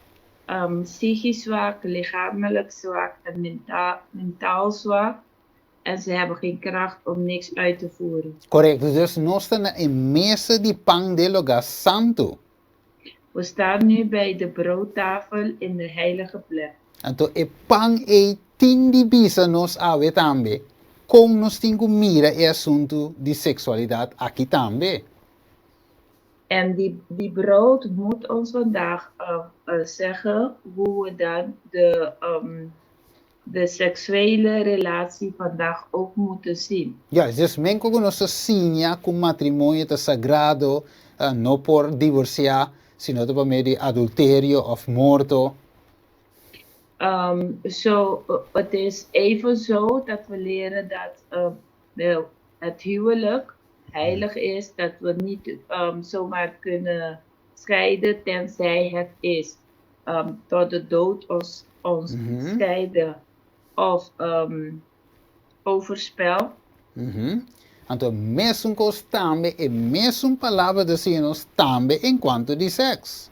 Psychisch zwak, lichamelijk zwak en mentaal zwak. En ze hebben geen kracht om niks uit te voeren. Correcto, dus no están en mesa de pan de lugar santo. We staan nu bij de broodtafel in de heilige plek. En toen e pan e tindi bisa nos ave tambe, con nos tingu mira e asunto de sexualidad aquí tambe. En die brood moet ons vandaag zeggen hoe we dan de seksuele relatie vandaag ook moeten zien. Ja, dus men que nos enseña que un matrimonio es sagrado, no por divorciar, sino por medio de adulterio of morto. Het is even zo dat we leren dat het huwelijk heilig is, dat we niet zomaar kunnen scheiden tenzij het is tot de dood ons scheiden of overspel. Então, mesmo que tambe, e mesmo palavra de Senhor tambe en cuanto de seks.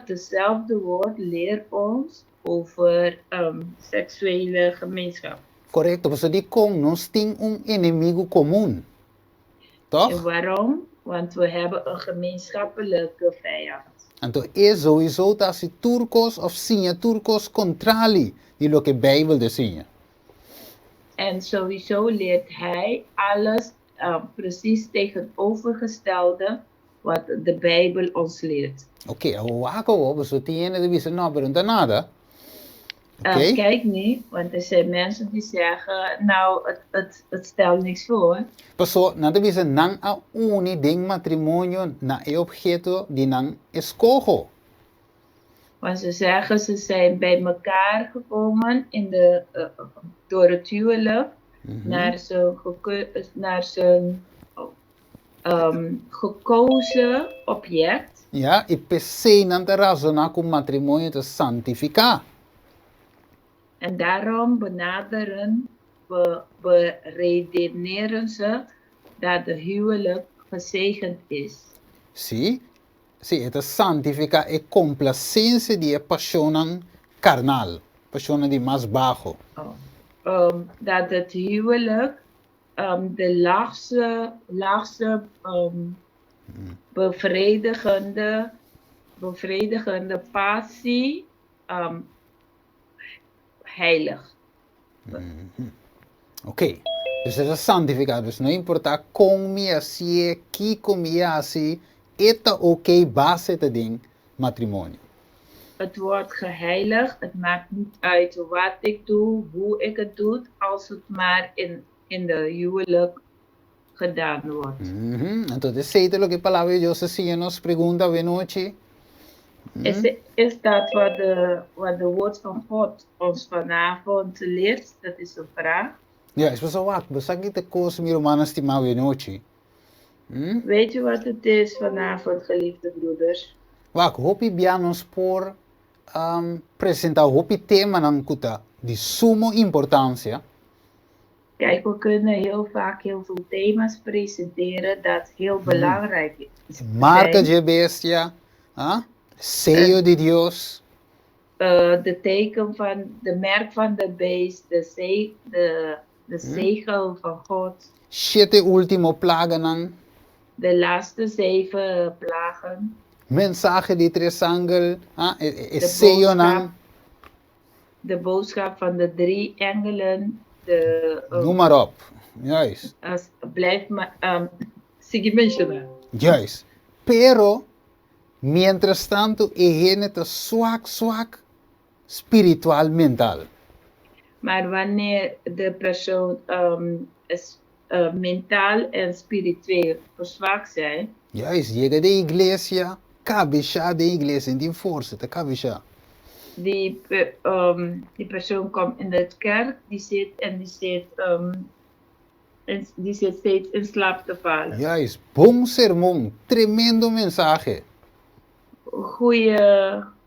Dezelfde woord leert ons over seksuele gemeenschap. Correcto, porque die con nos tem inimigo común. Toch? En waarom? Want we hebben een gemeenschappelijke vijand. Então, é sowieso dat se turcos of sinha turcos contrali de lo que Bijbel de sinha. En sowieso leert hij alles precies tegenovergestelde wat de Bijbel ons leert. Oké, waco, we tienen de visa no, pero nada. Okay. Kijk nu, want er zijn mensen die zeggen, nou, het stelt niks voor. Paso, nada visa nang a uni ding matrimonio na e objeto di nang escojo. Want ze zeggen, ze zijn bij elkaar gekomen door het huwelijk naar zijn gekozen object. Ja, e pensei não te razonar com matrimonio te santificar. En daarom beredeneren ze dat de huwelijk gezegend is. Sim, het is santificar e complacência de passion carnal, passion de mais bajo. Dat het huwelijk de laagste bevredigende passie heilig. Oké, dus het is santificar, dus no importa com me assim, que com me assim, eta oké base te ding matrimonio. Het wordt geheiligd, het maakt niet uit wat ik doe, hoe ik het doe, als het maar in de huwelijk gedaan wordt. Entonces, sei lo que palabra de Dios se nos pregunta de noche. Is dat wat de woord van God ons vanavond leert? Dat is een vraag. Ja, is zo wat. We zeggen de koos meer romanen stima de noche. Weet je wat het is vanavond, geliefde broeders? Wak, hopi bianos por presentar hopi tema nan kuta di sumo importancia. Kijk, we kunnen heel vaak heel veel thema's presenteren dat heel belangrijk is. Marca de bestia, sello de Dios. De teken van, de merk van de beest, de zegel van God. 7 último plagen. De laatste 7 plagen. Mensaje de tres ángeles, sello nan. De boodschap van de 3 engelen. Noem maar op. Juist. Blijf maar. Sigue mencionando. Juist. Pero, mientras tanto, es te zwak spiritual mental. Maar wanneer de persoon mentaal en spiritueel verzwakt zijn. Juist, llega de iglesia, cabeza de iglesia, in die voorzitter, cabeza. Die persoon komt in de kerk, die zit steeds in slaap te vallen. Juist, bom sermón, tremendo mensaje.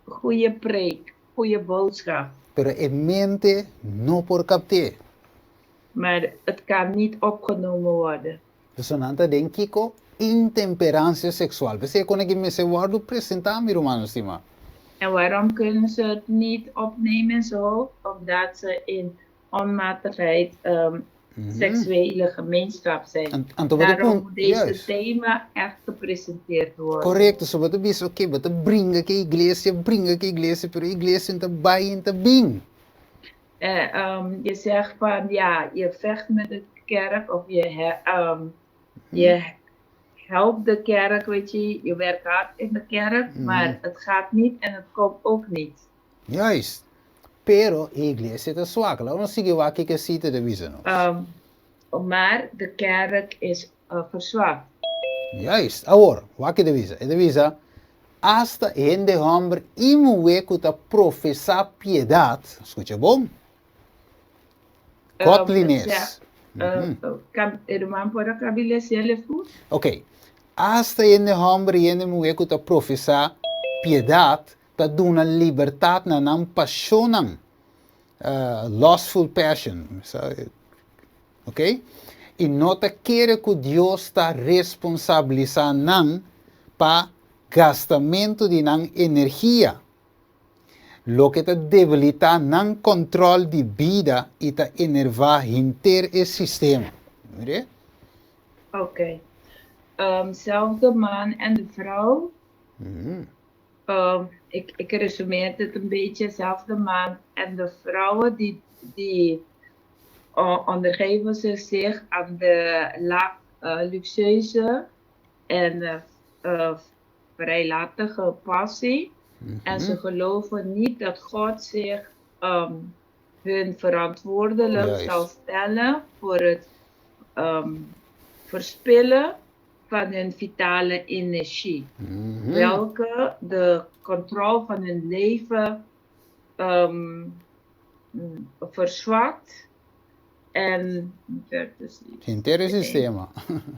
Goeie preek, goede boodschap. Pero en mente no por capte. Maar het kan niet opgenomen worden. Dus een aantal denk ik ook, intemperancia sexual. We zeggen que me se guardo presentar mi romano stima. En waarom kunnen ze het niet opnemen zo? Omdat ze in onmatigheid seksuele gemeenschap zijn. Daarom moet deze thema echt gepresenteerd worden. Correcto, so wat is oké, wat brengen ke iglesia, pero iglesia in te bij in te bing. Je zegt van ja, je vecht met de kerk of je helpt de kerk, weet je werkt hard in de kerk, maar het gaat niet en het komt ook niet. Juist. Pero iglesia is zwak. Laten we zien wat ik zie te wijzen. Maar de kerk is verzwakt. Juist. Ahora, wat ik te wijzen? De wijzen, hasta en de hombre imuwe kuta profesa piedad. Escucha bom. Godliness. Hermano, ¿puedo establecerle fue? Ok. Hasta en de hombre y en de mujer kuta profesa piedad, ta duna libertad na nam passionan. Lustful passion. Ok? Y no te quiere que Dios está responsabilizando pa gastamento de nan energía. Lo que te debilita nan control de vida y te enerva inter el sistema. ¿Mire? Oké. Zelfde man en de vrouw. Ik resumeer het een beetje. Zelfde man en de vrouwen die ondergeven zich aan de luxueuze en vrijlatige passie. En ze geloven niet dat God zich hun verantwoordelijk zal stellen voor het verspillen van hun vitale energie. Welke de controle van hun leven verzwakt. En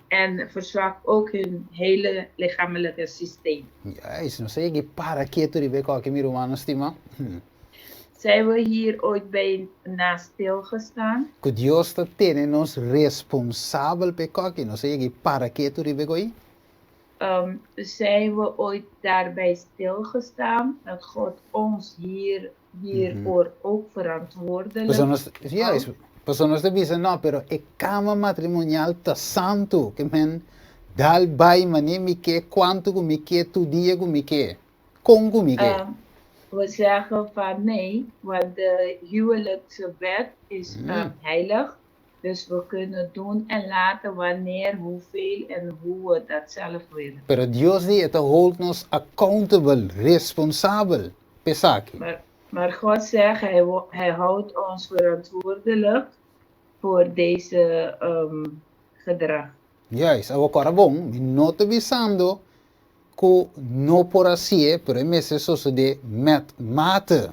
en verzwakt ook hun hele lichamelijke systeem. Ja, is nog zeker para quieto die week ook in Romano stima. Zijn we hier ooit bij na stilgestaan? Que Dios te tiene nos responsable pe coque, no zeker para quieto die week ook. Zijn we ooit daarbij stilgestaan dat God ons hiervoor ook verantwoordelijk is? Personas te dicen, no, pero el cama matrimonial está santo, que men dal bai mane mi ke quanto mi ke tu dia mi ke kongo mi ke. We zeggen van nee, want de huwelijkse wet is heilig. Dus we kunnen doen en laten wanneer, hoeveel en hoe we dat zelf willen. Pero Dios die te hold nos accountable, responsable, pesaki. Maar God zegt, hij houdt ons verantwoordelijk voor deze gedrag. Juist, agora corabon, no te visando que no por así, pero en meses zo de met mate.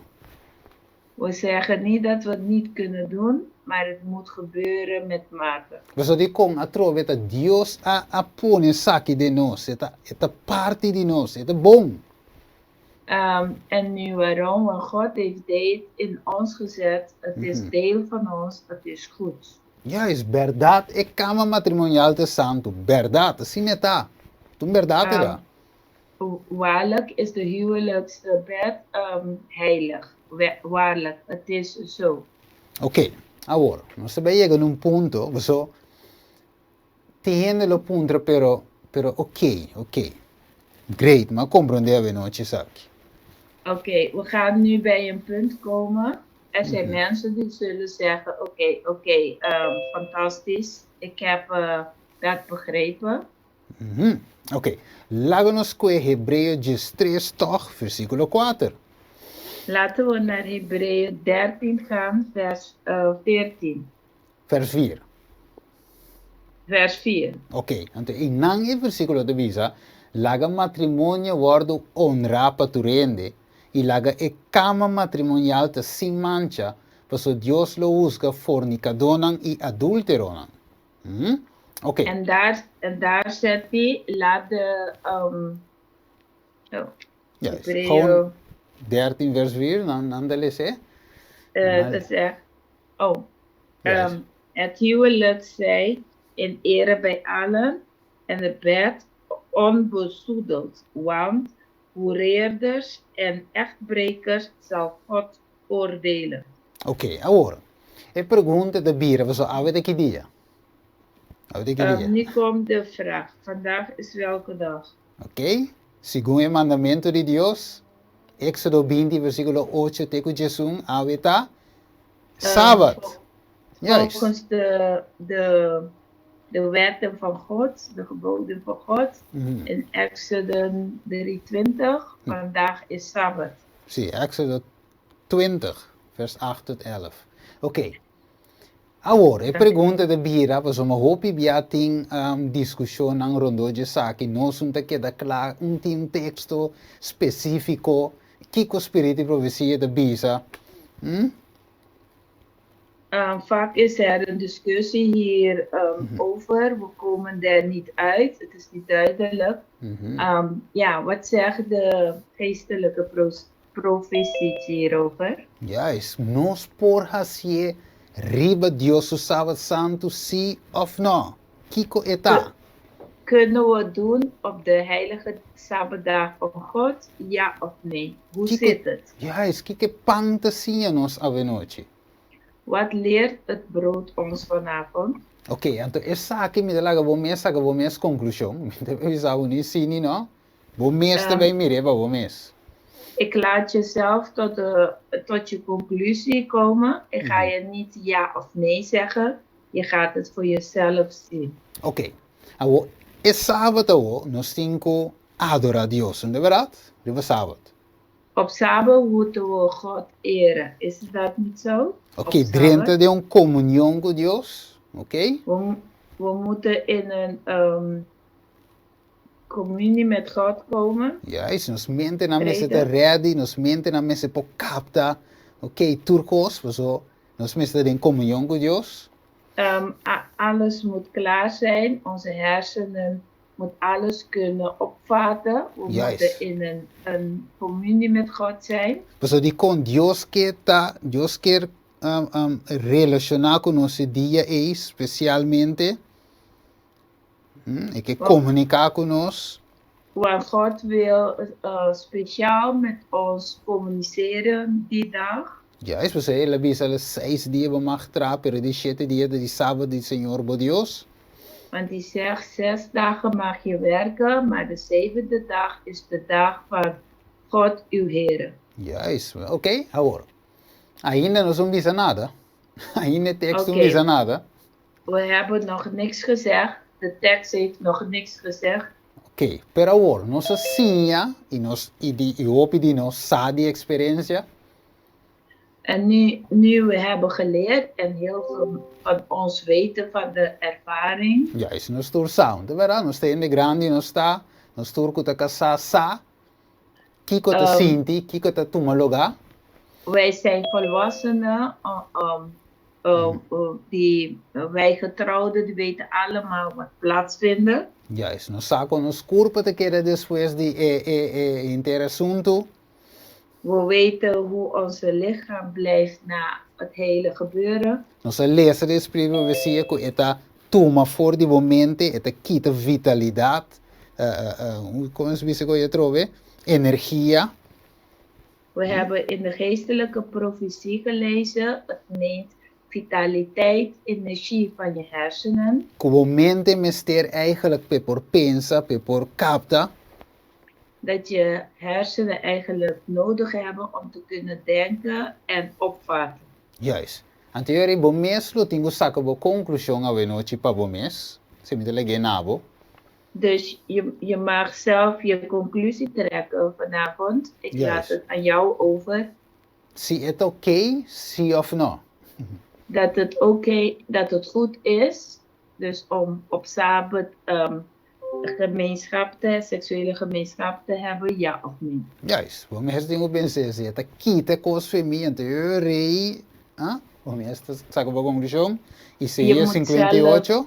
We zeggen niet dat we het niet kunnen doen, maar het moet gebeuren met mate. Dus die kon a trove dat Dios a pone saki de nos, eta parte de nos, eta bom. En nu waarom? Want God heeft dit in ons gezet. Het is deel van ons. Het is goed. Ja, is verdad. Ik cama matrimonial te santo. Verdad. Assim está. Tu verdad da. Waarlijk is de huwelijkswet heilig. Waarlijk. Het is zo. Oké. Agora, nós chegamos num ponto, so, tendo o ponto, pero ok. Great, maar compreendemos não, Chisaki. Oké, we gaan nu bij een punt komen. Er zijn mensen die zullen zeggen, oké, fantastisch. Ik heb dat begrepen. Oké, laten we com Hebreeën 3 toch, versículo 4. Laten we naar Hebreeën 13 gaan, vers 14. Vers 4. vers 4. Ok, então inang e versículo de bisa, laga matrimônio wordo honra paturende, e laga e cama matrimonial te sin mancha, paso Dios lo usa fornicadonan e adulteronan. Ok, En daar zet hij, laat de juist. Gewoon Hebreeën 13 vers 4, dan de les, hè? te zeggen, Juist. het huwelijk zij in ere bij allen en het bed onbezoedeld, want hoereerders en echtbrekers zal God oordelen. Ok, agora, e pergunta de bira, você avete que dia? Avete que dia? Nu komt de vraag, vandaag is welke dag? Ok? Segundo o mandamento de Deus, Éxodo 20, versículo 8, teco Jesus, aveta sábado. Juist. Volgens de wetten van God, de geboden van God, in Exode 23, vandaag is Sabbat. Zie, Éxodo 20, vers 8 tot 11. Ok. Agora, a pergunta de Bira, pois uma hopi biating discussão ang rondo de saki, nós não queda claro, um texto específico, que o espírito de profecia de Bisa. Vaak is er een discussie hier over. We komen daar niet uit. Het is niet duidelijk. Wat zeggen de geestelijke profeties hierover? Juist, nós por hasie riba Deus o sábado santo, sim of no? Kiko eta. Kunnen we doen op de heilige Sabbatdag van God? Ja of nee? Hoe zit het? Juist, kike panta sim nos avenoche. Wat leert het brood ons vanavond? Ok, então essa aqui me dá vou mes conclusão. Me zou niet zien, no? Vou mes também me reba, vou mes. Ik laat jezelf tot je conclusie komen. Ik ga je niet ja of nee zeggen. Je gaat het voor jezelf zien. Ok. Agora, esse sábado nós temos adorar a Deus, não é verdade? É sábado. Op Sabbat moeten we God eren. Is dat niet zo? Ok, dentro de comunhão com Deus, ok? We moeten in een communie met God komen. Juist, nos mente na mesa te ready, nos mente na mesa po capta, ok, turcos, so, nos mesa in comunhão com Deus. Alles moet klaar zijn. Onze hersenen moet alles kunnen opvatten. We moeten in een communie met God zijn. So die con Deus quer relacionar com nosso dia especialmente e que comunicar com nós. Want God wil speciaal met ons communiceren die dag. Juist, we zeggen, la bisa los 6 dias we mag tra, pero die 7 dias de sábado di Senhor bo Deus. Want die zegt 6 dagen mag je werken, maar de 7e dag is de dag van God uw Heer. Juist, ok, agora. Ainda não somos bisa nada. Ainda tekst não bisa nada. We hebben nog niks gezegd. De tekst heeft nog niks gezegd. Ok, pero agora, nossa sinha e hoop die nos sa die experiência. En nu we hebben geleerd en heel veel van ons weten van de ervaring. Juist, nos tur sound, verdade? Nos tem de grande, nos tur kuta kasa sa. Kiko te sinti, kiko te tumaloga. Wij zijn volwassenen, wij getrouwden, die weten allemaal wat plaatsvindt. Juist, nos saco nos curpa te queda después de interessunto. We weten hoe onze lichaam blijft na het hele gebeuren. Nossa lezer de profecia que eta toma voor die momento, eta quita vitalidade, como se diz que eu trove, energia. We hebben in de geestelijke profetie gelezen, het neemt vitaliteit, energie van je hersenen. Como mente mister eigenlijk por pensa, por capta. Dat je hersenen eigenlijk nodig hebben om te kunnen denken en opvatten. Juist. Anterior, bom mês, lo tenho saca bo conclusão a noite para bom mês. Se me dele nabo. Dus je mag zelf je conclusie trekken vanavond. Ik laat het aan jou over. Zie het oké, zie of no? Dat het goed is. Dus om op Sabbat seksuele gemeenschap te hebben, ja of nee? Juist, vamos a estar pensando, tá quita coisa minha, eu rei, ah, vamos a estar, sabe qual a conclusão? Je Isaías moet zelf 58,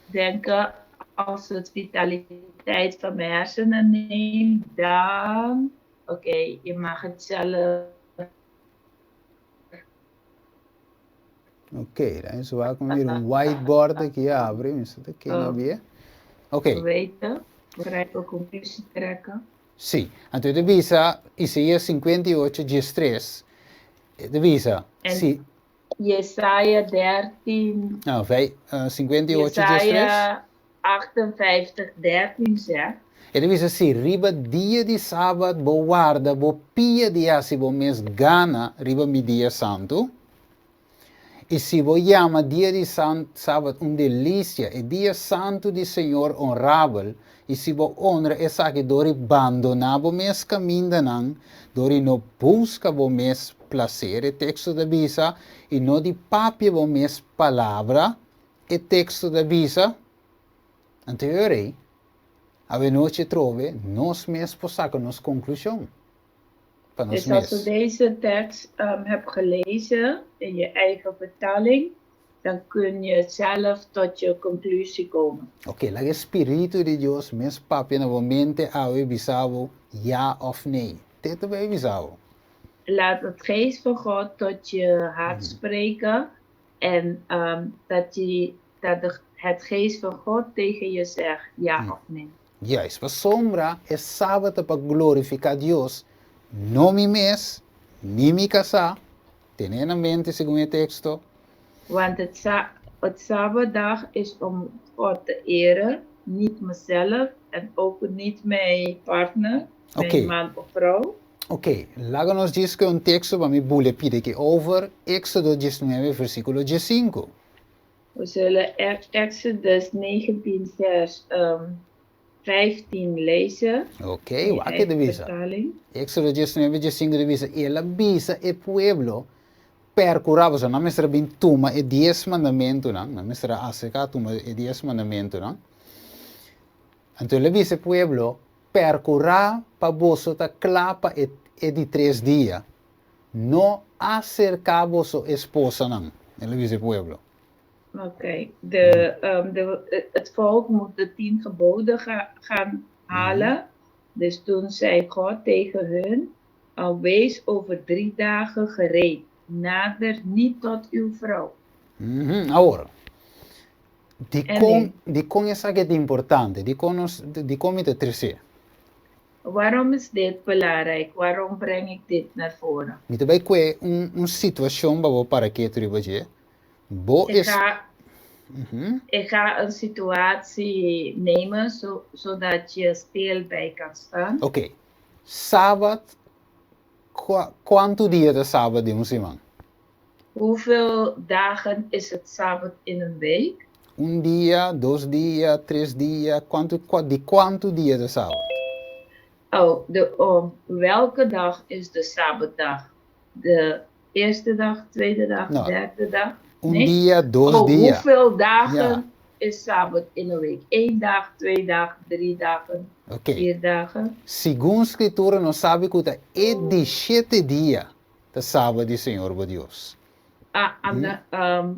denken, als het vitaliteit van mijn hersenen neemt, dan, oké, je mag het zelf ok, dan is waar kom weer een whiteboard aqui abre, isso daqui não vê, ok, weten, begrijpen, conclusie trekken. sim, então de visa, Isaías 58, dias 3, de visa, En sim, Jesaja 13, não, vai, 58, dias 3, Jesaja 58, 13 zegt, e de visa, sim, riba dia de sábado, bo guarda, bo pia dia, se bo mes gana, riba mi dia santo, e se vos chama dia de sábado delícia, e dia santo do Senhor honrável, e se vos honra essa que dori abandonar o mes caminho não, dori no busca o mes placer, e texto da bisa, e no de papia o mes palavra, e texto da bisa, anteriore, ave noite trove, nos mes posaca nos conclusão. Dus als je deze tekst hebt gelezen in je eigen vertaling, dan kun je zelf tot je conclusie komen. Ok, la Espíritu de Dios mes papi na mente awe bisavo ja of nee. Dit bij bisavo. Laat het geest van God tot je hart spreken en dat het geest van God tegen je zegt ja of nee. Juist, was sombra es sábado para glorificar Dios. No mi mes, ni mi casa. Ten en mente según el texto. Want het Sabbatdag is om God te eren, niet mezelf en ook niet mijn partner, mijn man of vrouw. Ok, laga nos diz que un texto para mi bule pide que over Éxodo 19 versículo 5. We zullen Exodus 19 vers 15 lezen. Ok, wat que divisa? Éxodo 19 5 divisa. E la visa e pueblo percurava, so, não me será bem tuma e 10 mandamentos, não me será acerca tuma e 10 mandamentos, não? Então, la visa e pueblo percurá para vosso ta clapa e de 3 dias. Não acerca vosso esposa, não. La visa e pueblo. Oké, het volk moet de 10 geboden gaan halen. Dus toen zei God tegen hun, wees over 3 dagen gereed. Nader niet tot uw vrouw. Agora, die kon is het importante, die kon het terceer. Waarom is dit belangrijk? Waarom breng ik dit naar voren? Met bij kwe een situatie waar we para que terwijl ik ga een situatie nemen zodat je stil bij kan staan. Oké, Sabbat. Quanto dia de Sabbat de semana? Hoeveel dagen is het Sabbat in een week? Un dia, 2 dias, 3 dias, quanto dia de Sabbat? Welke dag is de Sabbatdag? De eerste dag, tweede dag, derde dag? Un dia, 2 dias. Hoeveel dagen is Sabbat in een week? 1 dag, 2 dagen, 3 dagen, 4 dagen? Segundo a Escritura, nós sabemos que é de 7 dias de Sabbat do Senhor Deus.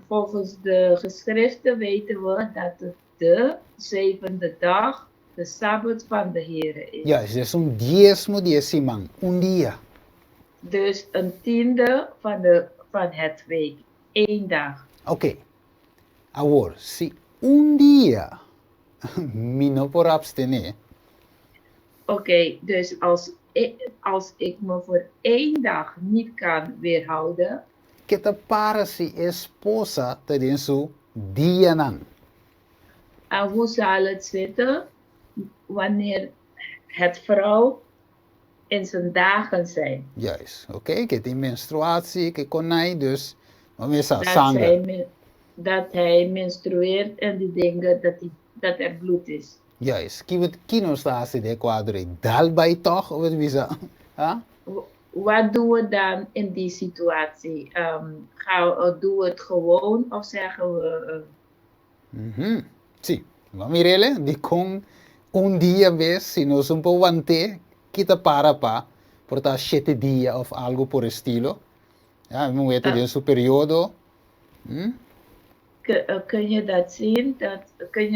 Volgens de geschriften weten we dat het de 7e dag de Sabbat van de Heer is. Ja, het is een 10 dia semana, un dia. Dus een 10e van het week, 1 dag. Oké. Agora, se un dia me não por abstener. Oké, dus als ik me voor 1 dag niet kan weerhouden. Que te para si esposa te den su dia nan. En hoe zal het zitten wanneer het vrouw in zijn dagen zijn? Juist, oké, que die menstruatie, que konai, dus, sangue. Dat hij menstrueert en die denken dat er bloed is. Juist, kino staat de quadre dal bij toch, of wat wie zo? Wat doen we dan in die situatie? Doen we het gewoon of zeggen we Sì, ma Mirele, di con un dia ves, si no un po' vante, kita para pa, porta 7 dias of algo por estilo. Ja, we weten Uh, in su periodo. Hm? kun je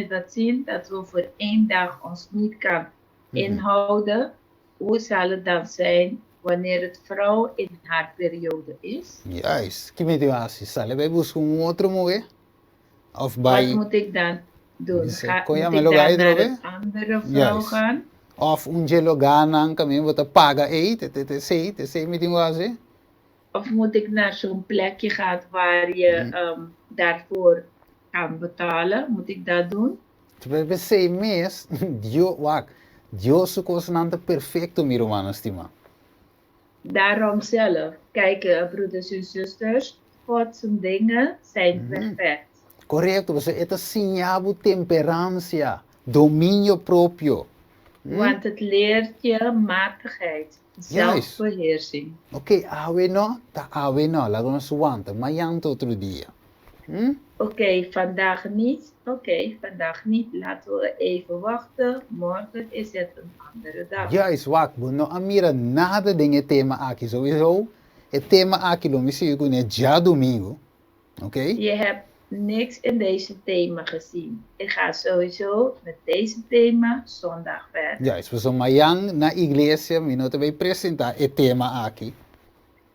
dat zien dat we voor 1 dag ons niet kan inhouden? Hoe zal het dan zijn wanneer het vrouw in haar periode is? Juist, que me deu assim, sale, vai buscar outro moe, of Wat bij, moet ik dan doen? kon je Moet me ik lo dan gai naar drobe? een andere vrouw Juist. gaan? Of gelo ganang kami, wat paga te sei me deu assim. Of moet ik naar zo'n plekje gaan waar je daarvoor kan betalen? Moet ik dat doen? Tipo, 6 meses, Dios su consonante perfecto, mi romano estima. Daarom zelf, kijken broeders en zusters, God zijn dingen zijn perfect. Correto, você está sinhabo temperância, domínio próprio. Want het leert je matigheid, zelfbeheersing. Oké, awe no, ta awe no, lago no suwanta, mayanto outro dia. Oké, vandaag niet. Oké, vandaag niet. Laten we even wachten. Morgen is het een andere dag. Juist, wak, no amira nada dinge tema aqui sowieso. Het thema aqui lo misi ko ne ja domingo. Oké? Je hebt niks in deze thema gezien. Ik ga sowieso met deze thema zondag verder. Juist, we zijn mayang na iglesia, minuten wij presenta het thema aqui.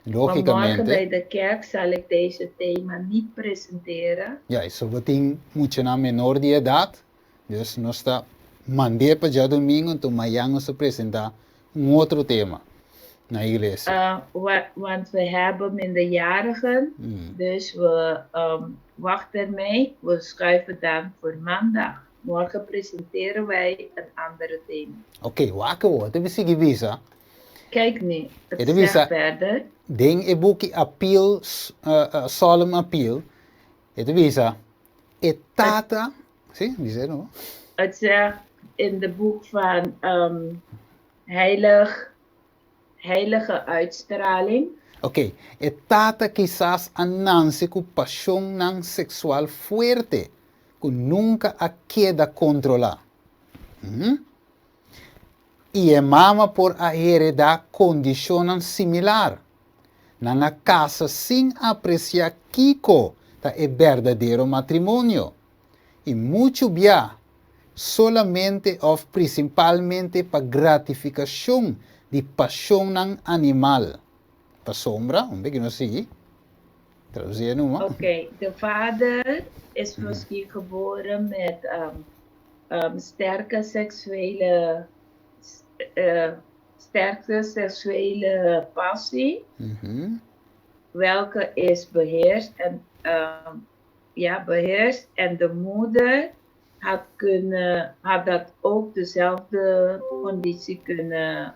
Maar morgen Logicamente. bij de kerk zal ik deze thema niet presenteren. Juist, so bating moet na menor de edad. Dus no está mandé para já domingo, então mayang se presenta outro tema na iglesia. Want we hebben minderjarigen, dus we wachten ermee. We schuiven dan voor maandag. Morgen presenteren wij een andere thema. Oké, wakker hoor, dat is die visa. Kijk nu, het Het is zegt verder. Ding e boekje appeal, solemn appeal. Het visa. Etata, zie, die zei no? Het zegt in de boek van heilige uitstraling. Oké, etata quizás ananse com paixão não sexual fuerte, que nunca a queda controlar. E a mama por a heredar condição similar. Na casa sem apreciar Kiko, tá é verdadeiro matrimônio. E muito bem, solamente ou principalmente para gratificação de paixão animal. Para sombra, um beetje não sei. Traduzir nu maar. Oké, de vader is misschien geboren met sterke seksuele passie, welke is beheerst en de moeder had dat ook dezelfde conditie kunnen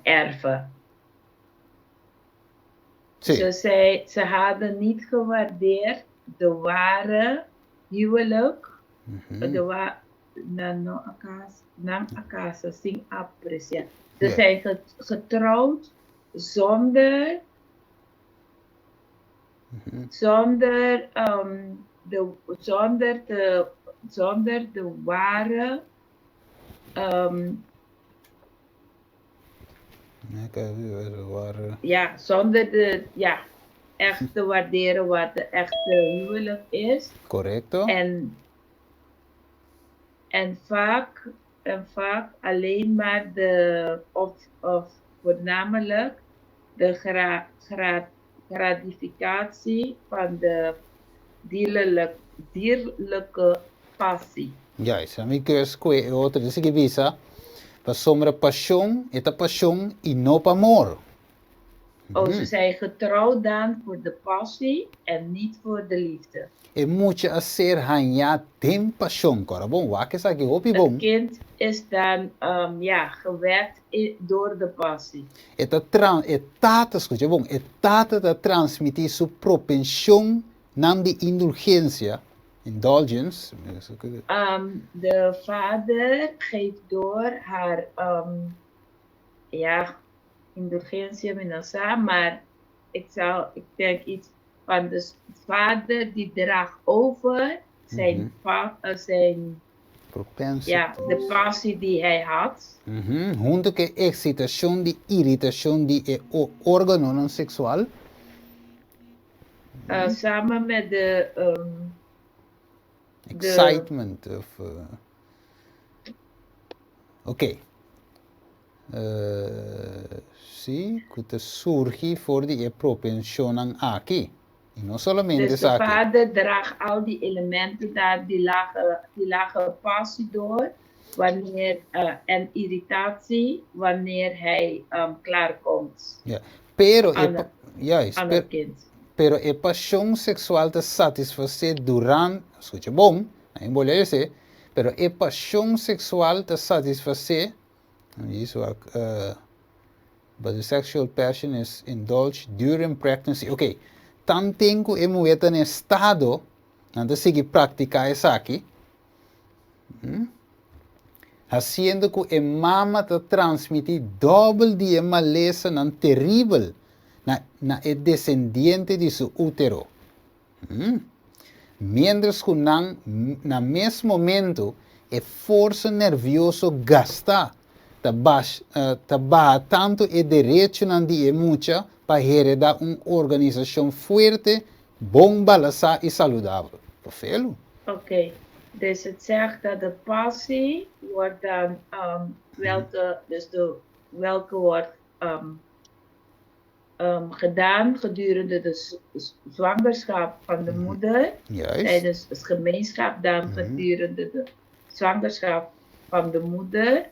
erven. Dus ze hadden niet gewaardeerd de ware huwelijk, na casa sin apreciar. Ze zijn getrouwd zonder de ware echt te waarderen wat de echte huwelijk is. Correcto. En vaak alleen maar of voornamelijk de gratificatie van de dierlijke passie. Juist, amigos, que outra desse que visa, para sombra paixão, eta paixão e não para amor. Ze zijn getrouwd dan voor de passie en niet voor de liefde. E muito a ser hanha tem paixão, cara. Bom, wakker sa que hopi bom. Het kind is dan gewekt door de passie. Escucha, bom, etata da transmitir su propensão nam de indulgência, indulgence. De vader geeft door haar indulgentie minasa, maar ik denk iets van de vader die draagt over zijn, zijn Propensie. ja, de passie die hij had. Junto que excitación de irritación de órgano sexual. Samen met de Excitement of. Oké. Sim, que surge voor die propensión aqui. E não somente dus de aqui. vader draagt al die elementen daar, die lage passie door, wanneer, en irritatie, wanneer hij klaarkomt Ja. Pero aan het kind. Pero a paixão sexual te satisfazer durante, escucha bom, não vou dizer, pero a paixão sexual te satisfazer, isso but the sexual passion is indulged during pregnancy. Ok, tan tempo é moeda em estado, não te seguir praticar isso aqui, haciendo que a mama te transmite doble de maleza não terrível na é descendiente de seu útero. Mientras que na mesmo momento a força nerviosa gasta tá tanto o direito de mucha para heredar uma organização forte, bom, balançada e saudável. Perfeito? Oké, dus het zegt dat de passie wordt dan, welke wordt gedaan gedurende de zwangerschap van de moeder. Juist. Tijdens het gemeenschap dan gedurende de zwangerschap van de moeder.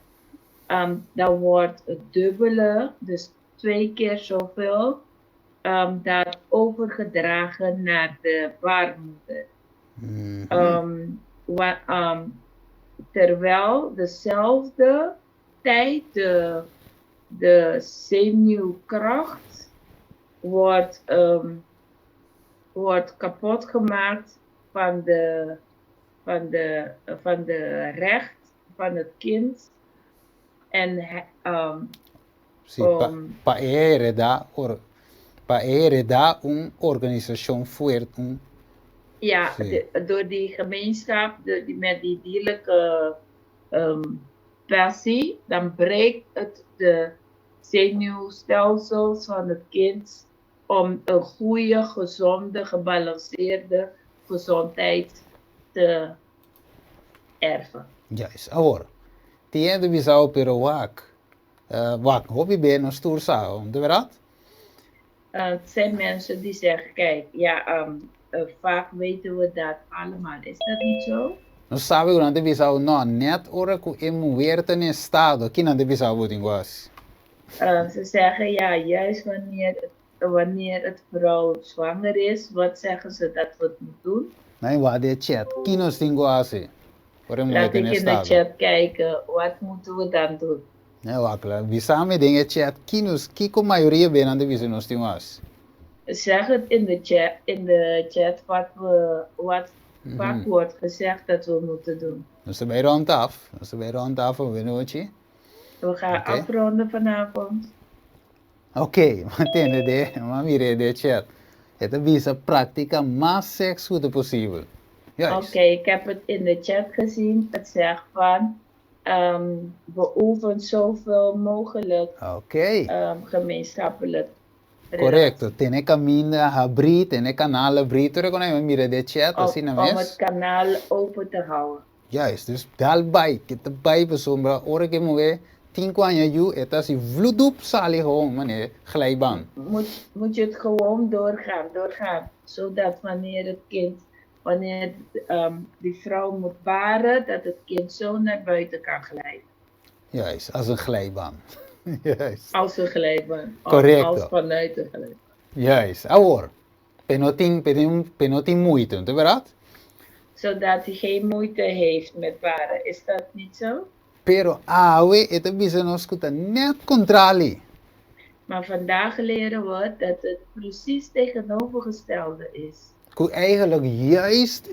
Dan wordt het dubbele, dus 2 keer zoveel, dat overgedragen naar de baarmoeder. Terwijl dezelfde tijd de zenuwkracht wordt kapot gemaakt van de recht van het kind. En para heredar uma organização forte. Ja, door die gemeenschap, met die dierlijke passie, dan breekt het de zenuwstelsels van het kind om een goede, gezonde, gebalanceerde gezondheid te erven. Juist, agora, tiende visão pero wak hobby ben een stoer saal, de verdad? Het zijn mensen die zeggen, kijk, ja, vaak weten we dat allemaal. Is dat niet zo? Não sabe durante visão, não, net hora que é muerta em estado, aqui não deve visão o linguagem. Ze zeggen, ja, juist wanneer het vrouw zwanger is, wat zeggen ze dat we het moeten doen? Nee, wat de chat, kinos linguagem. Laat ik in de chat kijken, wat moeten we dan doen? Nee, wakkelijk. We samen dingen chat, kinos, kiko maioria ben aan de visão nos linguagem. Zeg het in de chat wat vaak wordt gezegd dat we moeten doen. Dus we bij rond af, een minuutje. We gaan afronden vanavond. Oké, maar mire de chat. Het is een praktica más sexual possível. Oké, ik heb het in de chat gezien. Het zegt van, beoefen zoveel mogelijk gemeenschappelijk. Correcto, tiene camino a abrir, tiene canal abrir, tú reconoces, mire de chat, así na mes. Om het kanaal open te houden. Juist, dus daarbij, que te bij besombra, ora que moe, 5 años ju, het is vloedoep sali gewoon, meneer, glijbaan. Moet je het gewoon doorgaan, zodat wanneer die vrouw moet baren, dat het kind zo naar buiten kan glijden. Juist, als een glijbaan. Juist. Als een glijbaan. Correcto. Als vanuit de glijbaan. Juist. Ahora, penotin moeite, ¿no verdad? Zodat hij geen moeite heeft met baren. Is dat niet zo? Pero het is net contrario. Maar vandaag leren we dat het precies tegenovergestelde is. Eigenlijk juist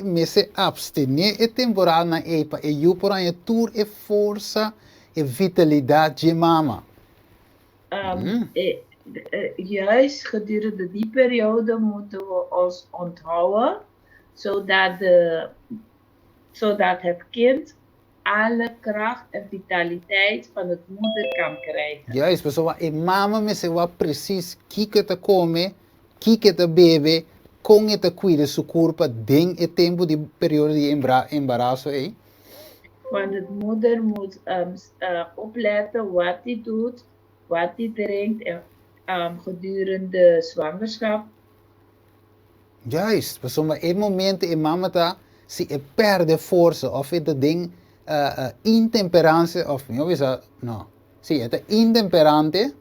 me se abstener e temporal na epa e you por aan je tour força e vitalidade de mama. juist gedurende die periode moeten we ons onthouden, zodat het kind alle kracht en vitaliteit van het moeder kan krijgen. Juist, maar zo mama me se wat precies kike te komen, kike te baby, kon je te cuiden su corpo ding e tempo die periode die embarazo é. Want het moeder moet opletten wat hij doet, wat hij drinkt gedurende zwangerschap. Juist, maar zo een moment in mama ta si e perde força of het ding intemperance of hoe is dat? No, zie het intemperante.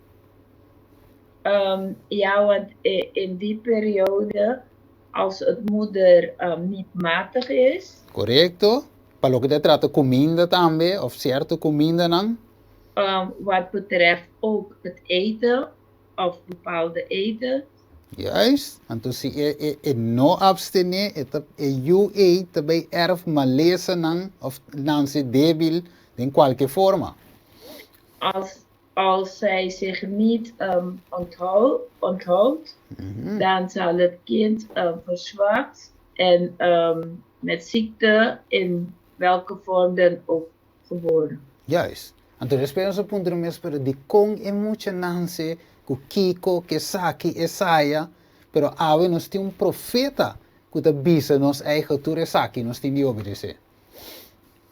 Ja, want in die periode, als het moeder niet matig is, Correcto. Para lo que te trata comida también, of cierto comida dan. wat betreft ook het eten of bepaalde eten. Juist. Entonces, no abstener, you eat, bij erf maleza nan, of nan se débil, in cualquier forma. Als zij zich niet onthoudt, dan zal het kind verzwakt en met ziekte in welke vorm dan ook geboren. Juist. Entonces, esperamos a punto de pero de con e mucha nanse, ku Kiko, que Saki, Esaya, pero ave nos tem profeta, que te bisa nos eigen toere Saki, nos tem die obedece.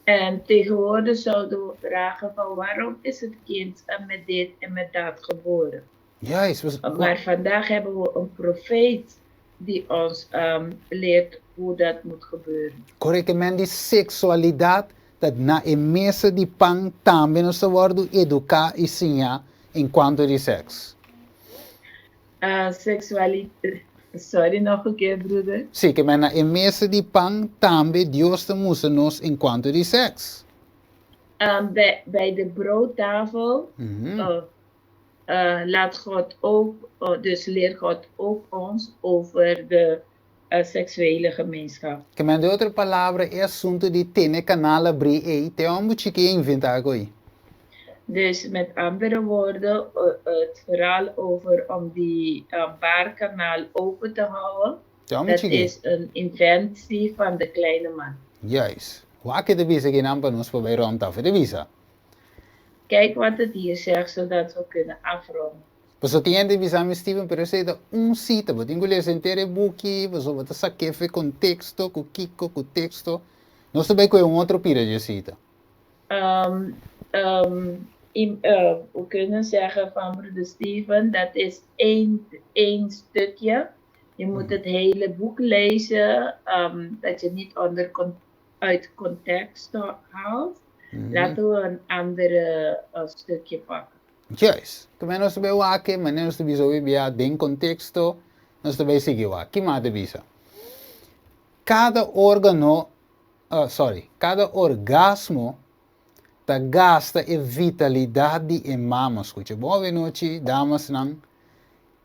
En tegenwoordig zouden we vragen van waarom is het kind met dit en met dat geboren. Juist. Maar vandaag hebben we een profeet die ons leert hoe dat moet gebeuren. Correct, men die seksualidade, dat na e mesa di pang também nos worden educar e ensinar enquanto de seks. Seksualiteit. Sorry, nog een keer, broeder. Sim, que men na e mesa di pang também Deus te moest nos enquanto de seks. Bij de broodtafel laat God ook, dus leert God ook ons over de seksuele gemeenschap. Que men de outra palavra é assunto de tene canal abrir e te amo chique inventar agora. Dus met andere woorden, het verhaal over om die baarkanaal open te houden, dat is een inventie van de kleine man. Juist. Waar kan de visa geen amper ons voorbij rondtafel de visa? Kijk wat het hier zegt, zodat we kunnen afronden. Pues so tiene visa mi Steven, pero ese da sitio, but inglês inteiro buki, pues so bota saquefe com texto, com kiko, com texto. Nós também com outro pira de cita. We kunnen zeggen van broeder Steven, dat is één stukje. Je moet het hele boek lezen, dat je niet uit context haalt. Laten we een andere stukje pakken. Juist. Também nós também aqui, mas nós também so via den contexto, nós também seguimos aqui mais de visa. Cada orgasmo ta gasta e vitalidade e mama, escute. Boa noite, damas nan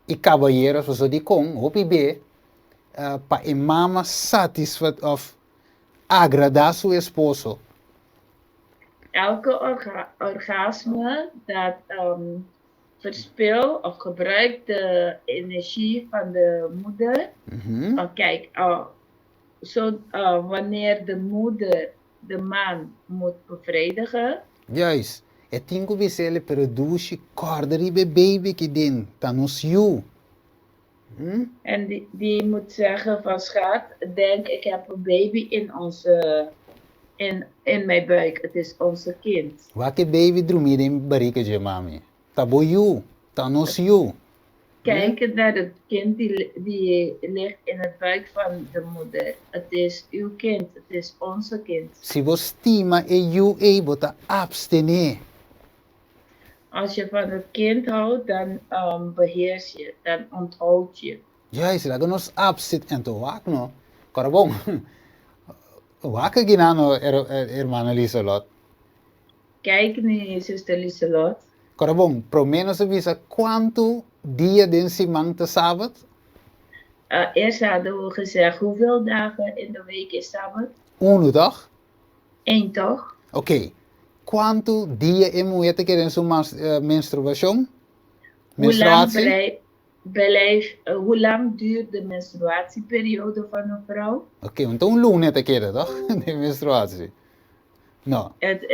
e caballeros, você de com, hopi be, pa e mama satisfat of agradar seu esposo. Elke orgasme dat verspil of gebruikt de energie van de moeder. Kijk, wanneer de moeder de man moet bevredigen. Juist. E tingo bisele produce corderi baby que den, tanos you. En die moet zeggen van schat, denk ik heb een baby in mijn buik. Het is onze kind. Welke baby droomde in barriga je mami? Tabo you, tanos you. Kijken naar het kind die ligt in het buik van de moeder. Het is uw kind, het is onze kind. Si vos stima e you able te abstener. Als je van het kind houdt, dan beheers je, dan onthoud je. Juist, dat ons abzit en te wak no. Karabong. Wakker ginano hermana Lieselot. Kijk nu, zuster Lieselot. Karabong, promenos avisa quanto dia den simang te Sabbat? Eerst hadden we gezegd hoeveel dagen in de week is Sabbat? Uno, toch? 1 toch? Oké. Quanto dia e muete que en su menstruación? Menstruatie? Hoe lang duurt de menstruatieperiode van een vrouw? Oké, want toen loon het een keer, toch? De menstruatie. Nou,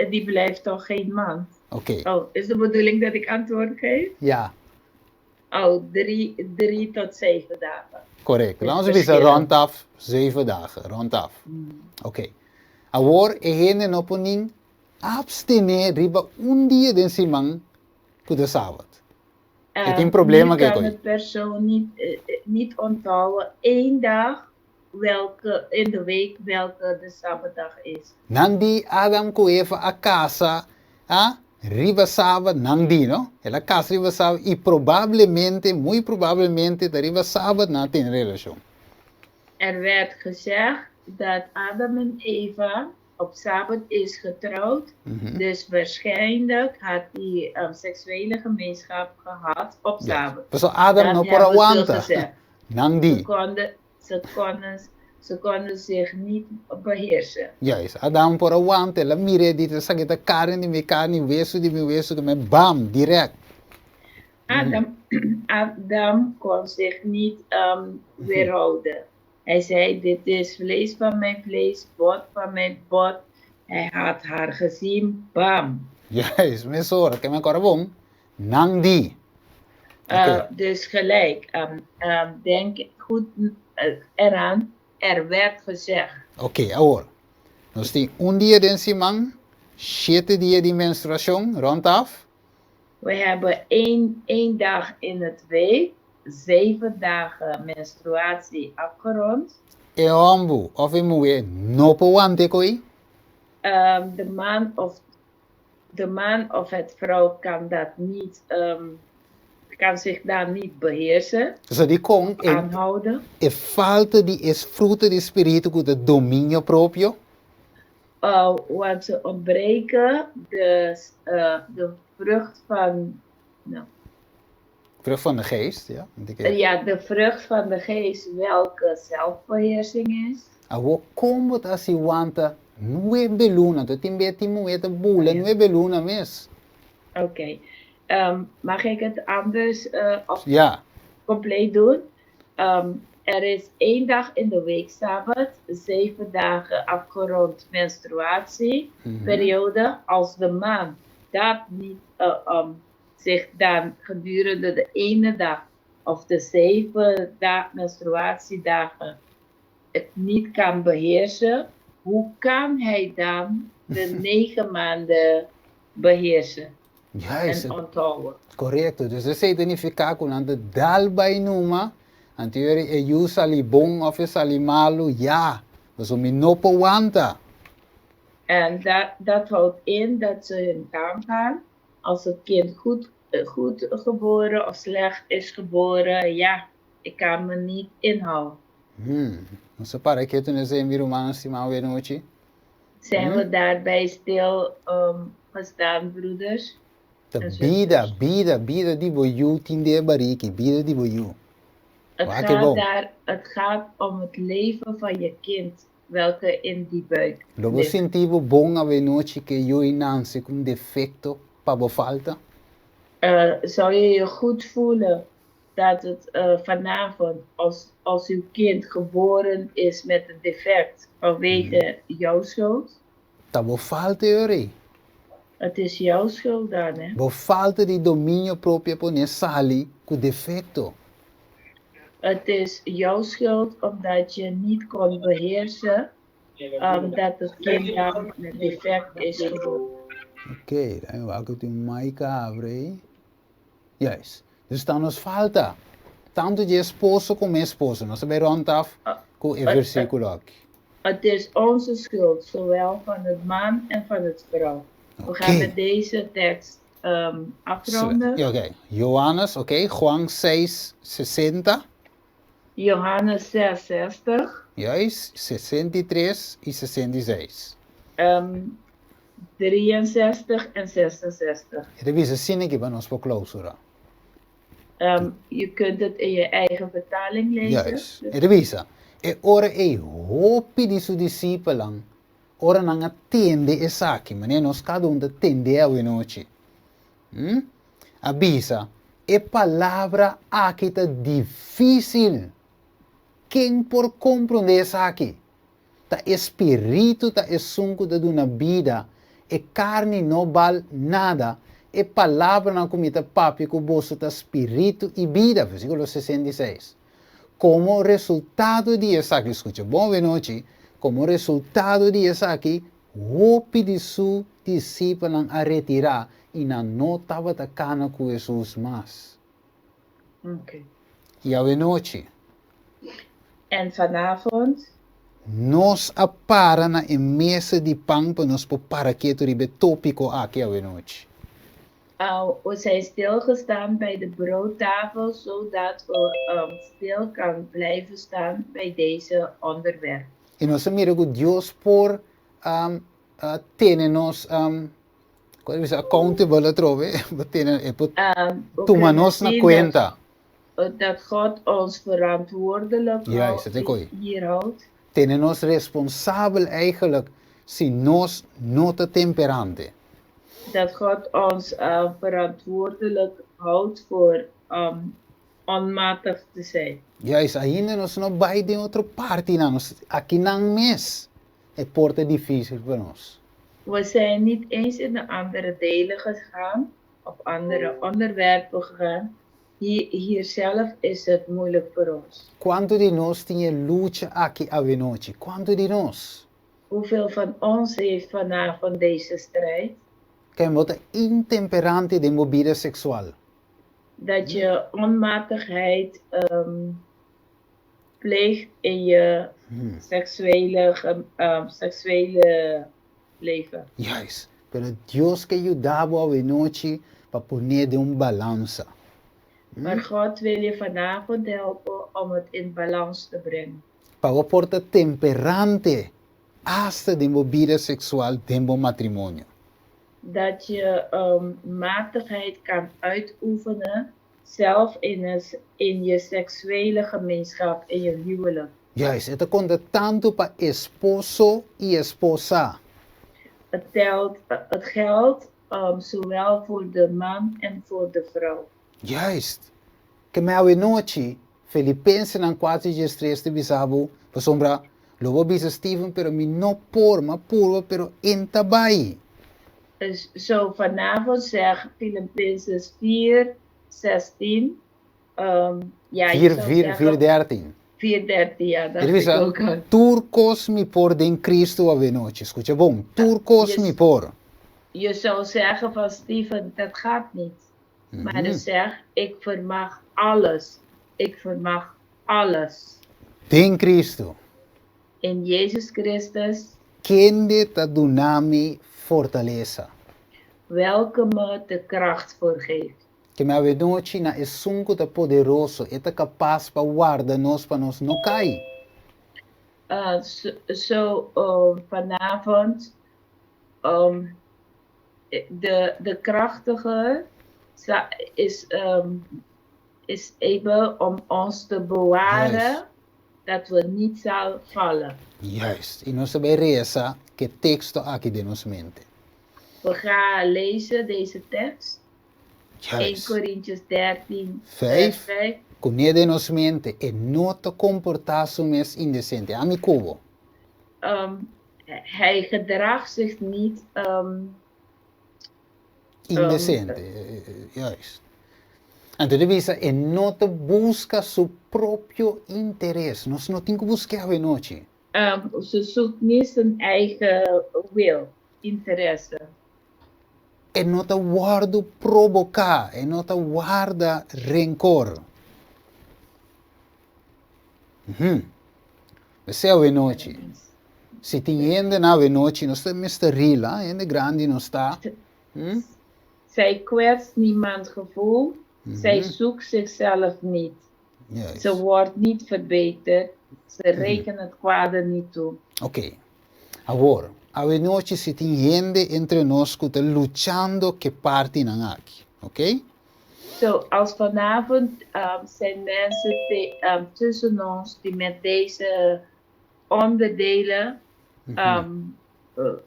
Die blijft toch geen maand? oké. Oh, is de bedoeling dat ik antwoord geef? Ja, Oh, 3 tot 7 dagen. correct. Is Laten we zeggen verschillend. rondaf 7 dagen, rondaf. Oké. Awor, ehene opening, abstine riba undi den simang kuda sabat. Het is een probleem, Nu kijk kan hoor. de persoon niet onthouden 1 dag in de week welke de Sabbatdag is. Nandi Adam ko even a casa, riba sabat nandi, no? Ela casa riba sabat y probablemente, muy probablemente, de riba sabat na ten relación. Er werd gezegd dat Adam en Eva op Sabbat is getrouwd. Dus waarschijnlijk had hij seksuele gemeenschap gehad op Sabbat. So Adam Dat no hebben para ze wanta. gezegd. Nandi. Ze konden zich niet beheersen. Juist, Adam para wanta, la mire di te sagita karen di me kani wesu di me wesu ke me bam, direct. Adam kon zich niet weerhouden. Hij zei, dit is vlees van mijn vlees, bot van mijn bot. Hij had haar gezien, bam. Juist, me sora, ke me korabong, nandi. Dus gelijk, denk goed eraan, er werd gezegd. Oké, ahora. Nos die un día de simang, 7 días de menstruación, rondaf. We hebben één dag in het week, 7 dagen menstruatie afgerond. E ombu, of e muwe, no po wante koi. De man of het vrouw kan dat niet, kan zich daar niet beheersen, So die kon, aanhouden. e falta di es fruto di spirito con de dominio proprio. Want ze ontbreken de vrucht van, Vrucht van de geest, ja. Want ik- de vrucht van de geest, welke zelfbeheersing is. Awo kombo ta si wanta, nue beluna, to timbe timu te bula, nue beluna mes. Oké. Mag ik het anders of Ja, compleet doen? Er is 1 dag in de week Sabbat, 7 dagen afgerond menstruatieperiode. Als de man dat niet zich dan gedurende de ene dag of de 7 menstruatiedagen het niet kan beheersen, hoe kan hij dan de 9 maanden beheersen juist. en onthouden? Correcto. Dus dat significa que aan de dal bij numa, aan teorie e you sali bon of e sali malu, ja. Dus om no po wanta. En dat houdt in dat ze hun gang gaan. Als het kind goed geboren of slecht is geboren, ja, ik kan me niet inhouden. Dus para que tu nesse environment si ma we nochi. Zijn we daarbij stil gestaan, broeders? De En zusters. bida di boyu tinde bariki, bida di boyu. Het gaat om het leven van je kind, welke in die buik Logo ligt. sentivo bon a we nochi que yo inansi con defecto pa bo falta. Zou je je goed voelen dat het vanavond, als uw kind geboren is met een defect vanwege jouw schuld? Ta bo falta ori. Het is jouw schuld dan, hè? Bo falta di dominio proprio pone sali con defecto. Het is jouw schuld omdat je niet kon beheersen dat het kind dan met defect is geboren. Oké, dan wou ik het in Maika abre. Juist. Dus dan nos falta. Tanto de esposo como esposo. Nós bij rondaf com e versículo aqui. Het is onze schuld, zowel van het man en van het vrouw. We gaan met deze tekst afronden. Oké, Johannes, oké, Juan 6:60. Johannes 6:60. Juist, 63 e 66. 63 en 66. Revisa zinnetje bij ons voor clausura. Je kunt het in je eigen vertaling lezen. Juist, revisa. E ora e hopi di su discipelang. Ora nang attende e saki, ma ne nos cada un tende a venoci. Abisa. E palavra aqui tá difícil. Quem por compreender isso aqui? Tá espírito tá sunco da uma vida. E carne não vale nada. E palavra na comida papi que o bolso tá espírito e vida. Versículo 66. Como resultado disso aqui, escute, boa noite. Como resultado disso aqui, o de seu discípulo a retirar e não estava tacando com Jesus mais. Oké. E a noite, En vanavond, nós apara na mesa de pão para nós para que tu ribe tópico aqui a noite. we zijn stilgestaan bij de broodtafel, zodat we stil kan blijven staan bij deze onderwerp. E nós mira que Deus por ter nos accountable trove, toma nós na conta. Dat God ons verantwoordelijk hier houdt. Tenen nos responsabel eigenlijk si nos nota temperante. Dat God ons verantwoordelijk houdt voor onmatig te zijn. Juist, ainda nós não vai de outra parte, nós aqui não mes. É porta difícil para nós. We zijn niet eens in de andere delen gegaan, of andere onderwerpen gegaan. Hier zelf is het moeilijk voor ons. Quanto de nós tinha luta aqui a noite? Quanto de nós? Hoeveel van ons heeft vanavond deze strijd? Que é intemperante de mobile seksual. Dat je onmatigheid pleegt in je seksuele leven. Juist. Pero Deus que ajudava a noite para poner de balança. Maar God wil je vanavond helpen om het in balans te brengen. Para porta temperante hasta de mobile seksual dentro matrimonio. Dat je matigheid kan uitoefenen, zelf in je seksuele gemeenschap, in je huwelijk. Juist, het conta tanto para esposo y esposa. Het geldt zowel voor de man en voor de vrouw. Juist. Que me ave noite, Filipenses não quase de estresse de bisabo, para sombra, logo bisa Steven, pero mi no por, ma puro, pero entabai. Dus zo vanavond zegt Filippenzen 4, 16. Ja, 4:13. 4:13, ja, dat is ook al. Turcos mi por den Cristo ave noite. Escucha bom, turcos mi por. Je zou zeggen van Steven, dat gaat niet. Maar hij zegt, ik vermag alles. Ik vermag alles. Den Cristo. In Jezus Christus. Kende ta dunami fortaleza. Welke me de kracht voor geeft. Que me ave noite na es sunco ta poderoso, eta capaz pa guarda nos pa nos no cai. Vanavond, de krachtige is able om ons te bewaren dat we niet zal vallen. Juist. En ons bij reza que texto aqui de nos mente. We gaan lezen deze tekst. Juist. 1 Corinthians 13, 5. 5. Conheça de nos mente e nota comportar-se mes indecente. Ami cubo. Hij gedraagt zich niet Indecente. Juist. Então, visa e nota busca seu próprio interesse. Nós não temos que buscar a noite. Ze zoekt niet zijn eigen wil, interesse. E nota guarda provocar, e nota guarda rencor. Você é a noite. Se tem ainda na noite, nós estamos Mr. Rila, ainda grande não está. Zij kwetst niemands gevoel. Zij zoekt zichzelf niet. Yes. Ze wordt niet verbeterd. Ze rekent het kwade niet toe. Ok. Agora, a noite se tem gente entre nós que está lutando que parte não aqui. Ok? Zo, als vanavond zijn mensen tussen ons die met deze onderdelen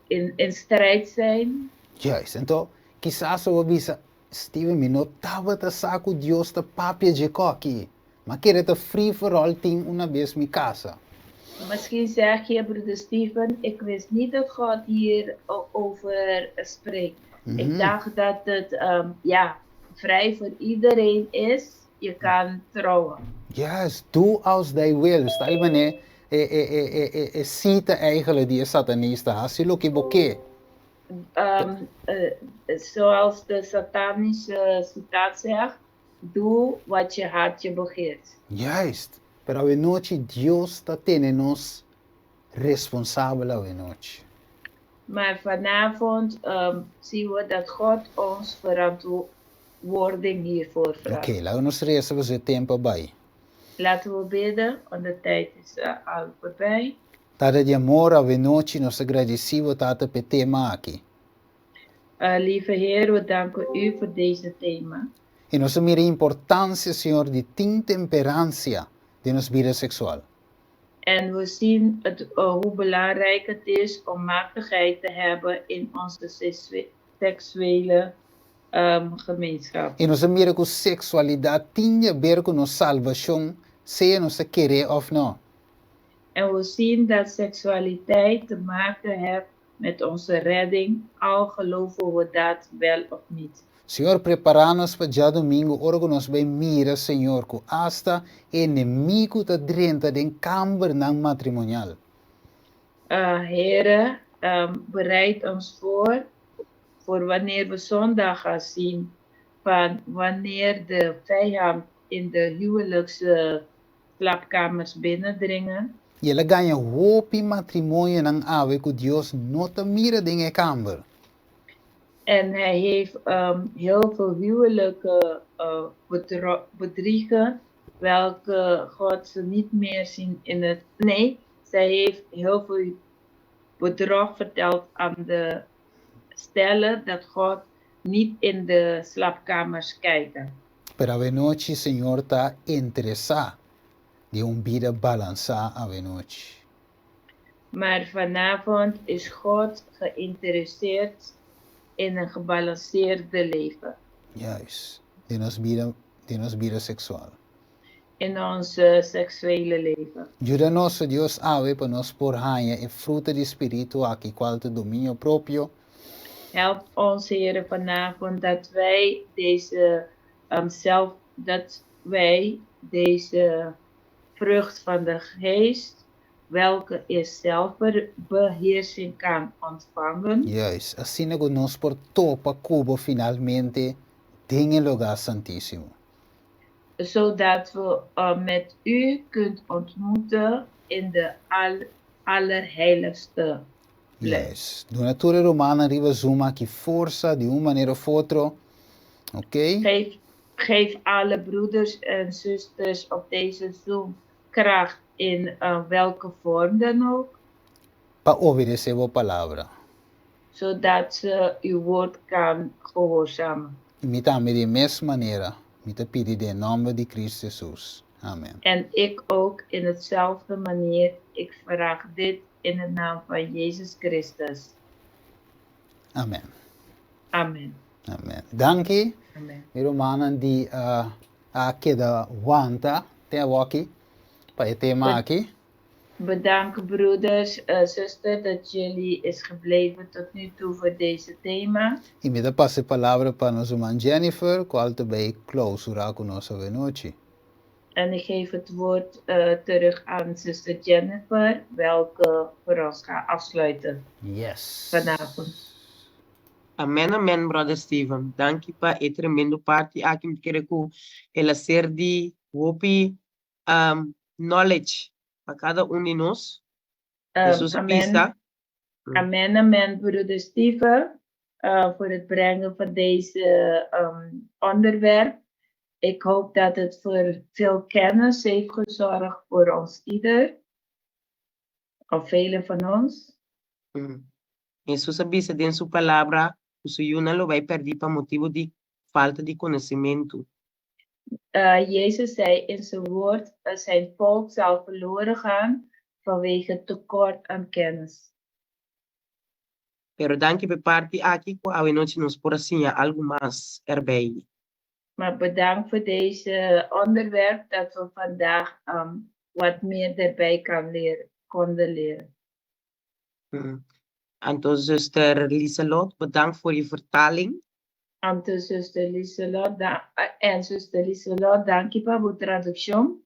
in strijd zijn. Juist. Então, quizás eu visa Steven, me notava te saco Dios te papia de coque. Maar keer het free for all thing una vez mi casa. Misschien zeg je, broeder Steven, ik wist niet dat God hier over spreekt. Ik dacht dat het vrij voor iedereen is. Je kan trouwen. Juist, doe als hij wil. Stel me ne, ziet eigenlijk die satanist. Hasiloki boke. Zoals de satanische citaat zegt, doe wat je hartje begeert. Juist. Pero we noche Dios está nos responsable we noche. Maar vanavond zien we dat God ons verantwoording hiervoor vraagt. Oké, laten we ons reizen we zitten tempo bij. Laten we bidden, want de tijd is al voorbij. Tada de amor we noche nos agradecido tata pe tema aqui. Lieve Heer, we danken u voor deze thema. E nos mira importância, Senhor, de temperança de nos vida sexual. En we zien hoe belangrijk het is om matigheid te hebben in onze seksuele gemeenschap. E nos mira que sexualidade tinha a ver com nossa salvação, seja nos querer of não. En we zien dat seksualiteit te maken heeft met onze redding, al geloven we dat wel of niet. Senhor, prepara-nos para já domingo, ora nos bem mira, Senhor, que hasta inimigo da drenta den camber nang matrimonial. Heere, bereid ons voor wanneer we zondag gaan zien, van wanneer de vijand in de huwelijkse slaapkamers binnendringen. Jelle ganha hopi matrimônio nang ave que Deus nota mira den camber. En hij heeft heel veel huwelijke bedriegen, welke God ze niet meer zien in het... Nee, zij heeft heel veel bedrog verteld aan de stellen dat God niet in de slaapkamers kijkt. Pero a noite, Senhor, está interessado de vida balançar a noite. Maar vanavond is God geïnteresseerd in een gebalanceerde leven. Juist. De nos vida sexual. In ons seksuele leven. Ajuda-nos, Deus, ave, para nos por hanha e fruta de espírito aqui, qual te domínio próprio. Help ons, Heer, vanavond dat wij deze vrucht van de geest, welke is zelfbeheersing, kan ontvangen. Juist. Assim que nós por topa cubo finalmente tem el lugar santíssimo. Zodat we met u kunt ontmoeten in de allerheiligste plek. Yes. De natura romana arriva zuma que força de uma maneira ou outra. Oké? Geef alle broeders en zusters op deze Zoom kracht in welke vorm dan ook. Para obedecer a palavra. Zodat ze uw woord kan gehoorzamen. E também de mesma maneira, me te pedir de nome de Cristo Jesus. Amen. En ik ook in hetzelfde manier. Ik vraag dit in de naam van Jezus Christus. Amen. Amen. Amen. Dank je. Amen. De romanen die queda wanta, te waki, para het thema aqui. Bedankt broeders, zuster, dat jullie is gebleven tot nu toe voor deze thema. E me dá passe palavra para nossa irmã Jennifer, qual também clausura conosco a noite. En ik geef het woord terug aan zuster Jennifer, welke voor ons gaat afsluiten Yes. vanavond. Amen, amen, brother Steven. Dank je pa, e tremendo party akim kereku ela ser di wopi knowledge para cada de nós. Jesus pista. Amen, amen, broeder Steven, voor het brengen van deze onderwerp. Ik hoop dat het voor veel kennis heeft gezorgd voor ons ieder. Of velen van ons. Jesus avisa en su palabra, su yuna lo vai perder por motivo de falta de conhecimento. Jezus zei in zijn woord, zijn volk zal verloren gaan vanwege tekort aan kennis. Pero dank je per party aqui, kwa we noche nos por assim, algo mais erbij. Maar bedankt voor deze onderwerp dat we vandaag wat meer erbij konden leren. En toen zuster Lieselot, bedankt voor je vertaling. En tu zuster Lieselot, zuster Lieselot, dank je voor de traducción.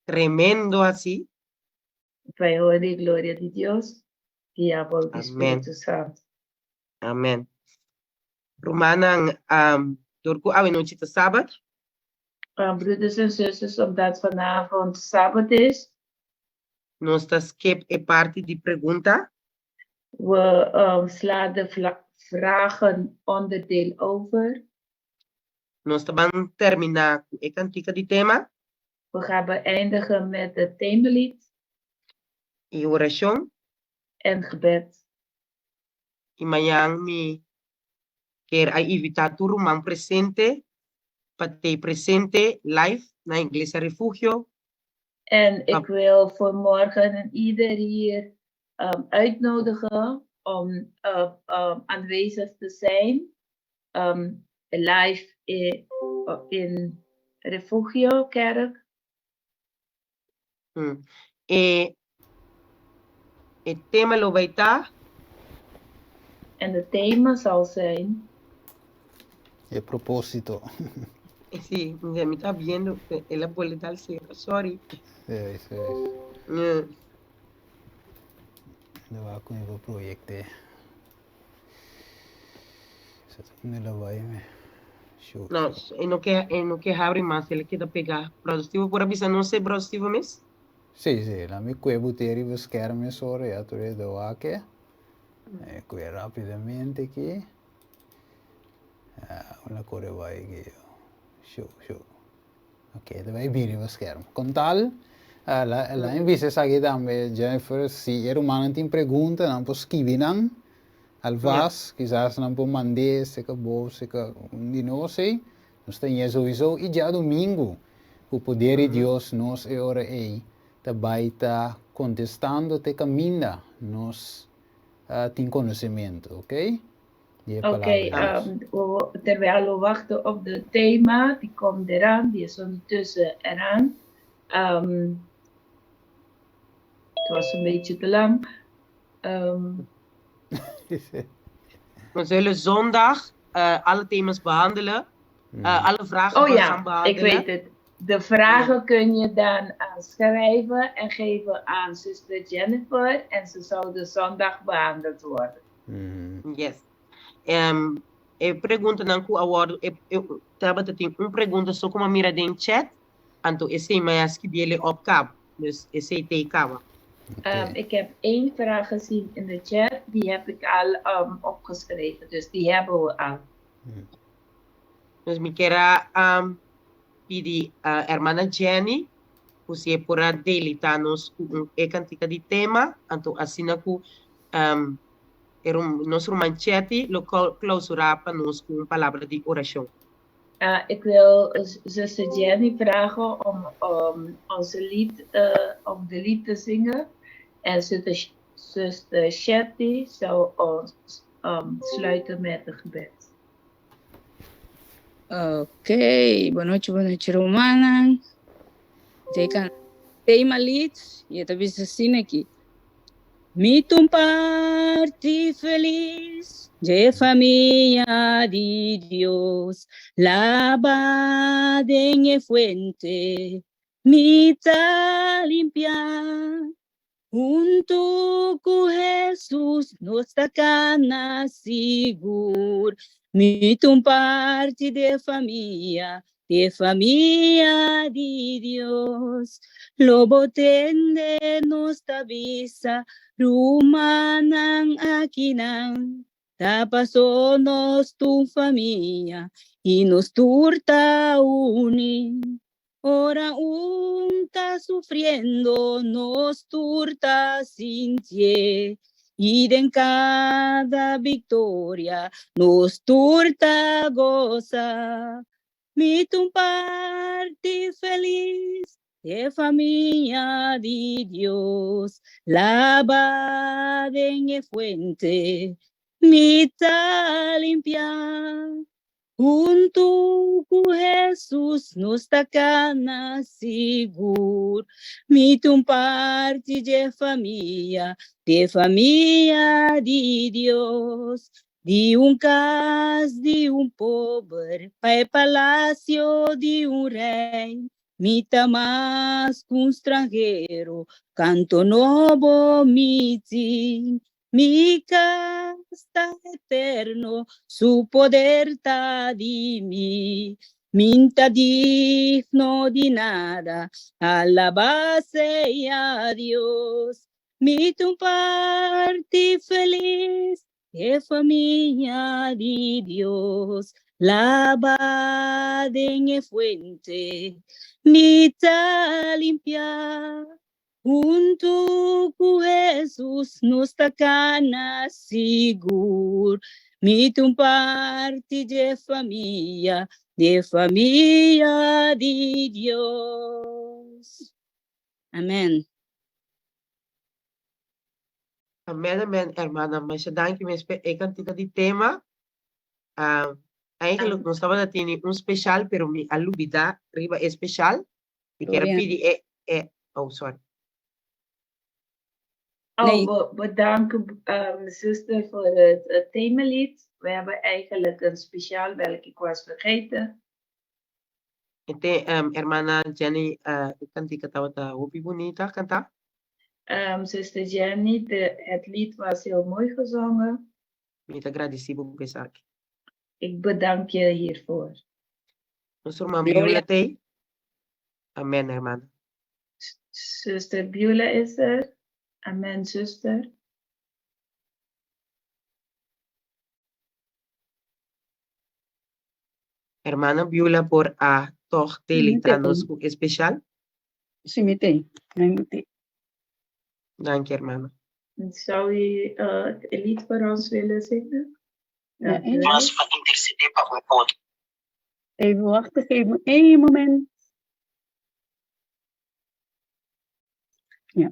Tremendo así. Para honra y gloria de Dios y a por el Espíritu Santo. Amen. Romanang, door ko awe noche te Sabbat. Broeders en zusters, omdat vanavond Sabbat is, Nós está skip e parte de pergunta. we slaan de vragen onderdeel over. Nós vamos terminar com a cantica de tema We gaan beëindigen met het themalied e oração. en gebed. E amanhã me quer a invitar todo mundo presente para ter presente live na Igreja Refugio. En ik wil voor morgen ieder hier uitnodigen om aanwezig te zijn. Live in Refugio Kerk. E het tema lo vai estar. En het thema zal zijn. A propósito. Sí, me está viendo, ela puede dar cero, sorry. Isso. Dat was ook een project. Zet me lá vai me. Show. Não, eu não quer abrir mais, ele quer pegar produtivo por avisar, não sei produtivo mesmo? Sim, lá me cuebo ter e buscar me sora já tu é do aqui. Cuebo rapidamente aqui. Una corre vai aqui. Show. Ok, dat wij binnen beschermen. Contal, la invise sagi dambe Jennifer si er umano tin pregunta nan po skibinan al vas, quizás nan po mande se ka bo se ka di no sei. Nos tem sowieso e já domingo o poder de Deus nos e ora ei ta baita contestando te caminda nos tin conhecimento, ok? Oké, terwijl we wachten op de thema, die komt eraan, die is ondertussen eraan. Het was een beetje te lang. We zullen zondag alle thema's behandelen, alle vragen gaan behandelen. Ik weet het. De vragen kun je dan schrijven en geven aan zuster Jennifer en ze zouden zondag behandeld worden. Yes. Pergunta não que agora eu estava tendo uma pergunta só como mira em chat, então esse mais que dele opcap, dus esse te acaba. Ik heb 1 vraag gezien in de chat, die heb ik al opgeschreven, dus die hebben we al. Dus me quero pedir a hermana Jenny, você pode delitar-nos a cantica de tema, então assim que nosso manchete lo clausurar para nós com uma palavra de oração. Ik wil zuster Jenny vragen om onze lied, om de lied te zingen. En zuster Shetty zou ons sluiten met een gebed. Ok, boa noite, Romana. Tema lied, e eu vou assim aqui. Mitum parti feliz de familia de Dios, lavada en el fuente, mitad limpia. Junto con Jesús nuestra cana segura. Mitum parte de familia de Dios. Lobo tende nuestra visa, rumanan akinan. Tapasó nos tu familia y nos turta unin. Ora está sufriendo, nos turta sintie. Y en cada victoria nos turta goza. Mitum parte feliz de familia de Dios, lavada en el fuente, mitad limpia. Junto com Jesus nos tacana seguro, mitum parte de família de Deus, de casa de pobre, pai palácio de rei, mita mais com estrangeiro, canto novo miti, mi casta eterno, su poder está de mí, minta digno de nada, alabase a Dios, mi tu parte feliz, de familia de Dios, lavada en el fuente, mitad limpia. Junto com Jesus nos tacana seguro, mitum parte de família de Deus. Amém. Amém, hermana. Mas dank je, ik kan dit thema. Eigenlijk, nós estava tendo special, pero mi alubida riba é special. Ik quero pedir oh, sorry. Nee. We bedanken zuster voor het themalied. We hebben eigenlijk een speciaal welke ik was vergeten. Hermana Jenny, ik kan die katawa Hopi Bonita kanta. Zuster Jenny, het lied was heel mooi gezongen. Muito agradecido por pensar. Ik bedank je hiervoor. Nosso irmão Bíblia tem. Amém, hermana. Zuster Beulah is er. Amen, zuster. Hermana Beulah por a toch teletransco especial. Sim, me tem. Dank je, hermana. Zou u het lied voor ons willen zingen? Ja, Mas para interceder para o povo. Even wachten, geef me 1 moment. Ja.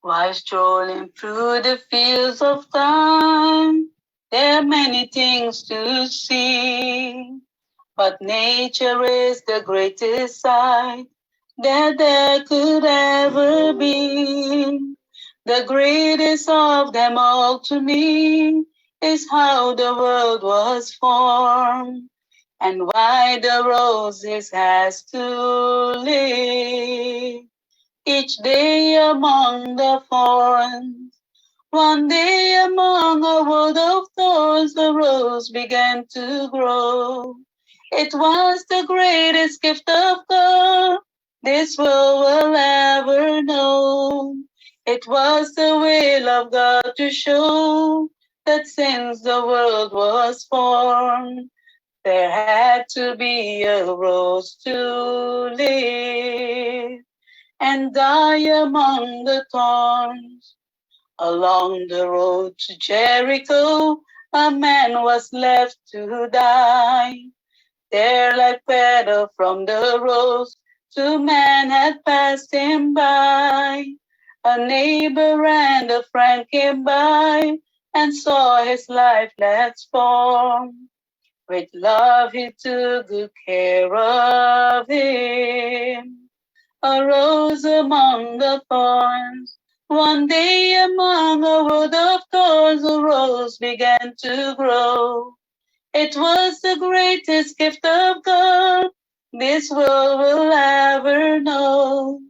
While strolling through the fields of time, there are many things to see, but nature is the greatest sight that there could ever be. The greatest of them all to me is how the world was formed and why the roses has to live. Each day among the thorns, one day among a world of thorns, the rose began to grow. It was the greatest gift of God this world will ever know. It was the will of God to show that since the world was formed, there had to be a rose to live and die among the thorns. Along the road to Jericho, a man was left to die. There like petal from the rose, 2 men had passed him by. A neighbor and a friend came by and saw his lifeless form. With love he took good care of him. A rose among the thorns. One day among a world of thorns, a rose began to grow. It was the greatest gift of God this world will ever know.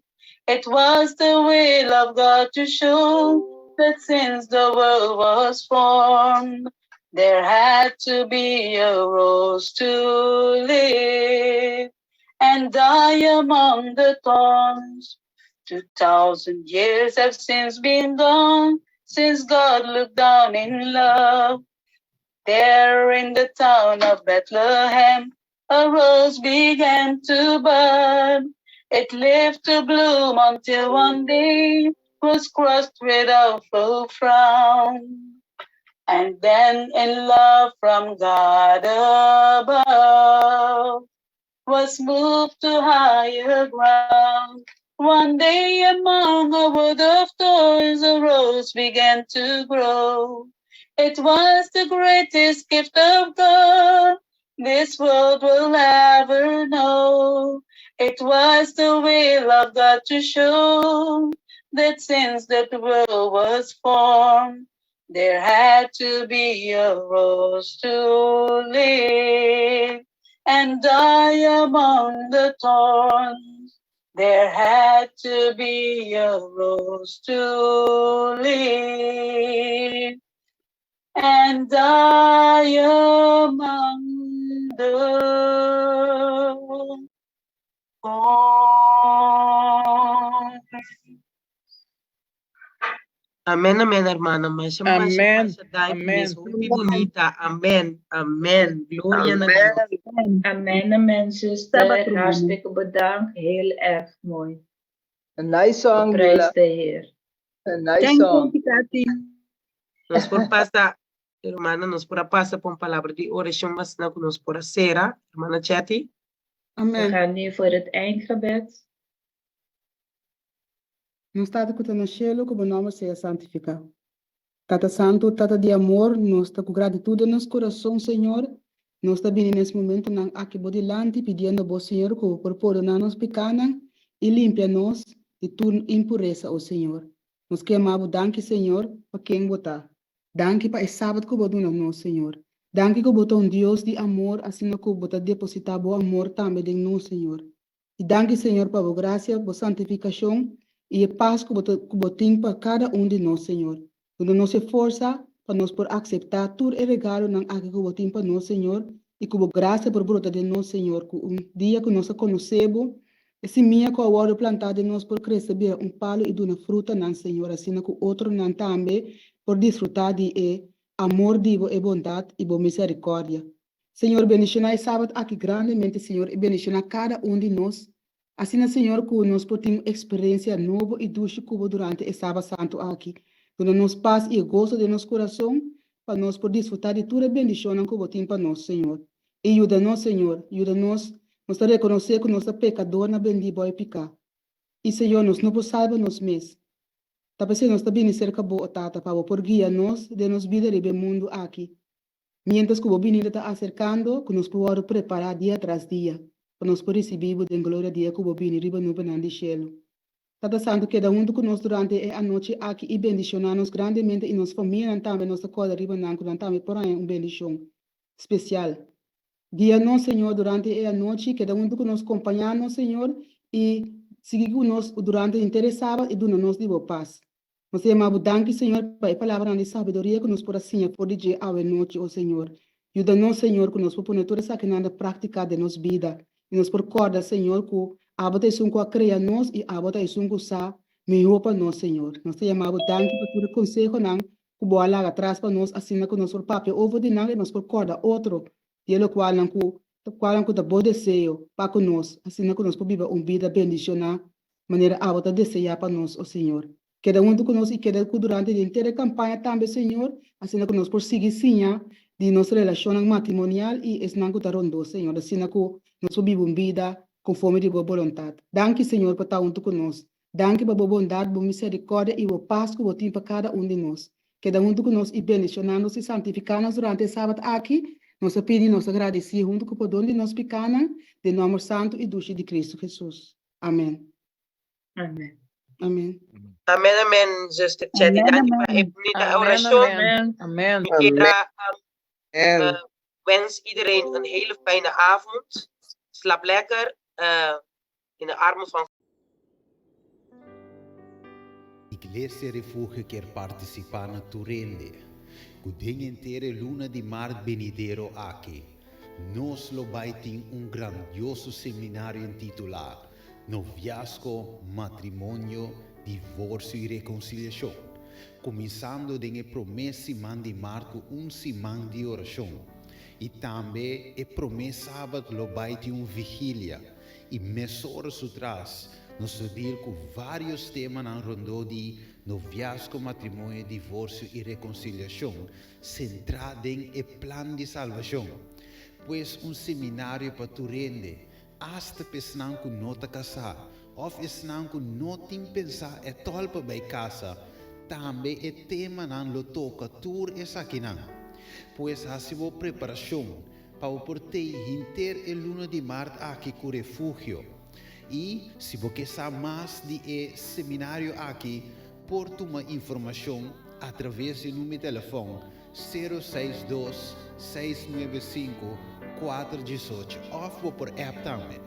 It was the will of God to show that since the world was formed, there had to be a rose to live and die among the thorns. 2,000 years have since been gone, since God looked down in love. There in the town of Bethlehem, a rose began to bud. It lived to bloom until one day was crushed without full frown. And then in love from God above, was moved to higher ground. One day among a wood of thorns a rose began to grow. It was the greatest gift of God this world will ever know. It was the will of God to show that since the world was formed, there had to be a rose to live and die among the thorns. There had to be a rose to live and die among the thorns. Amén, amén, hermana. Masha, masha, Amén. masha, dai, Amén. Miss Hopi bonita. Amén, amén. Gloria a Dios. Amen, amen, zuster. Hartstikke bedankt. Heel erg mooi. A nice song, Prijs Dula. de Heer. A nice Thank song. you, Tati. Nos por passa, hermana, nos por passa por palavra de oração, mas não nos por a cera, hermana Chatty. We Amen. gaan nu voor het eindgebed. Não está de no cielo, que o nome seja santificado. Tata Santo, Tata de amor, nós está com gratitude no nosso coração, Senhor. Nós está vindo nesse momento aqui bodilante, pedindo ao Senhor que por perdonar-nos pecados e limpia-nos de toda impureza, ó Senhor. Nós queremos danke, Senhor, para quem botar. Danke para esse sábado que botou nós, Senhor. Danke que botou Deus de amor, assim que botou depositar bom amor também em nós, Senhor. E danke, Senhor, para a graça, para a santificação e a paz que botou para cada de nós, Senhor. Quando nós se força para nós por aceitar todo o regalo que botou para nós, Senhor, e com a graça por brotar de nós, Senhor, que dia que nós conhecemos, esse minha que agora plantado de nós por crescer palo e dar fruta, não, Senhor, assim que outro não também por desfrutar de amor, divo e bondade e boa misericórdia. Senhor, bendicionar sábado aqui grandemente, Senhor, e bendicionar cada de nós. Assim, Senhor, que nós podemos experiência nova e dulce durante o sábado santo aqui. Quando nós paz e gozo de nosso coração, para nós poder desfrutar de toda a bendição que você para nós, Senhor. E ajuda-nos, Senhor, ajuda-nos, nós reconhecer que nós somos pecador na bendita e pecar. E, Senhor, nós não podemos salvar nós mesmos. Tapi se nós também cerca boa tata para por guia nós de nos vida de mundo aqui. Mientras que o bem está acercando, que nós podemos preparar dia tras dia, para nós poder receber a glória dia que o bem riba no banana de cielo. Tata Santo, cada que nós durante a noite aqui e bendicionar-nos grandemente e nos família também nossa coisa riba nanco também por aí bendição especial. Dia nós, Senhor, durante a noite, cada que nos acompanhamos, Senhor, e seguir nós durante o interessado e dona-nos de boa paz. Nós chamamos danke, Senhor, para a palavra de sabedoria que nos por assim por dizer a noite, ó Senhor. Ajuda-nos, Senhor, que nos por pôr toda essa que nada prática de nossa vida. E nos por corda, Senhor, que a bota é um que cria nós e a bota é um que sa melhor para nós, Senhor. Nós chamamos danke para todo conselho não, que boa lá atrás para nós, assim que nós por papel ovo de não e nos por corda outro. E ele qual não que da bom desejo para nós, assim que nós por viver vida bendicionar, maneira a bota desejar para nós, ó Senhor. Cada de nós e cada durante a inteira campanha também, Senhor, assim que nós por seguir sinha de nossa relação matrimonial e es não que rondo, Senhor, assim que nós vivemos vida conforme de boa vontade. Danke, Senhor, por estar junto conosco. Danke por boa bondade, boa misericórdia e boa paz que você tem para cada de nós. Cada de nós e bendicionar-nos e santificar-nos durante o sábado aqui. Nós pedimos, nós agradecemos junto com o perdão de nós pecados, de nome santo e doce de Cristo Jesus. Amém. Amen. Amém. Amém, amém, zuster Chatty. Amém, Dank je voor amém. een bonita oração. Amen. Amen. Wens iedereen een hele fijne avond. Slaap lekker in de armen van Iglesia Refugio quer participar na Turende. Kuding inteira luna de mar venidero aqui. Nós lo tem grandioso seminário intitulado Noviazgo, Matrimônio, Divórcio e Reconciliação. Começando com a promessa de Marco semana de oração. E também a promessa sábado lo tem vigília. E meia horas atrás, nós dir com vários temas na rondo de noviazgo, matrimônio, divórcio e reconciliação, centrado em o plano de salvação. Pois seminário para tu rende, hasta pessoal que não está casado, Of is nanku nothing pensar é tolpa by casa. Também é tema nan lo toca tour essa aqui nan. Pois assim vou preparação para o portei inter el 1 de março aqui com refúgio. E se você sabe mais de seminário aqui, por tomar informação através do número de telefone 062 695 418 ou por app também.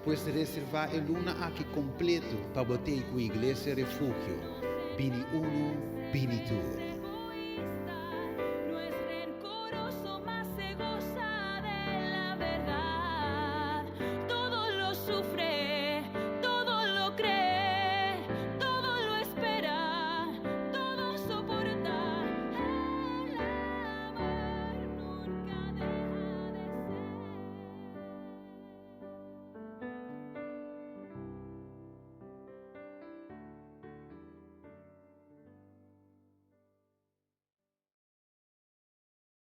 Pois reservar el luna aqui completo para botar com a igreja refúgio. Bini 1, Bini 2.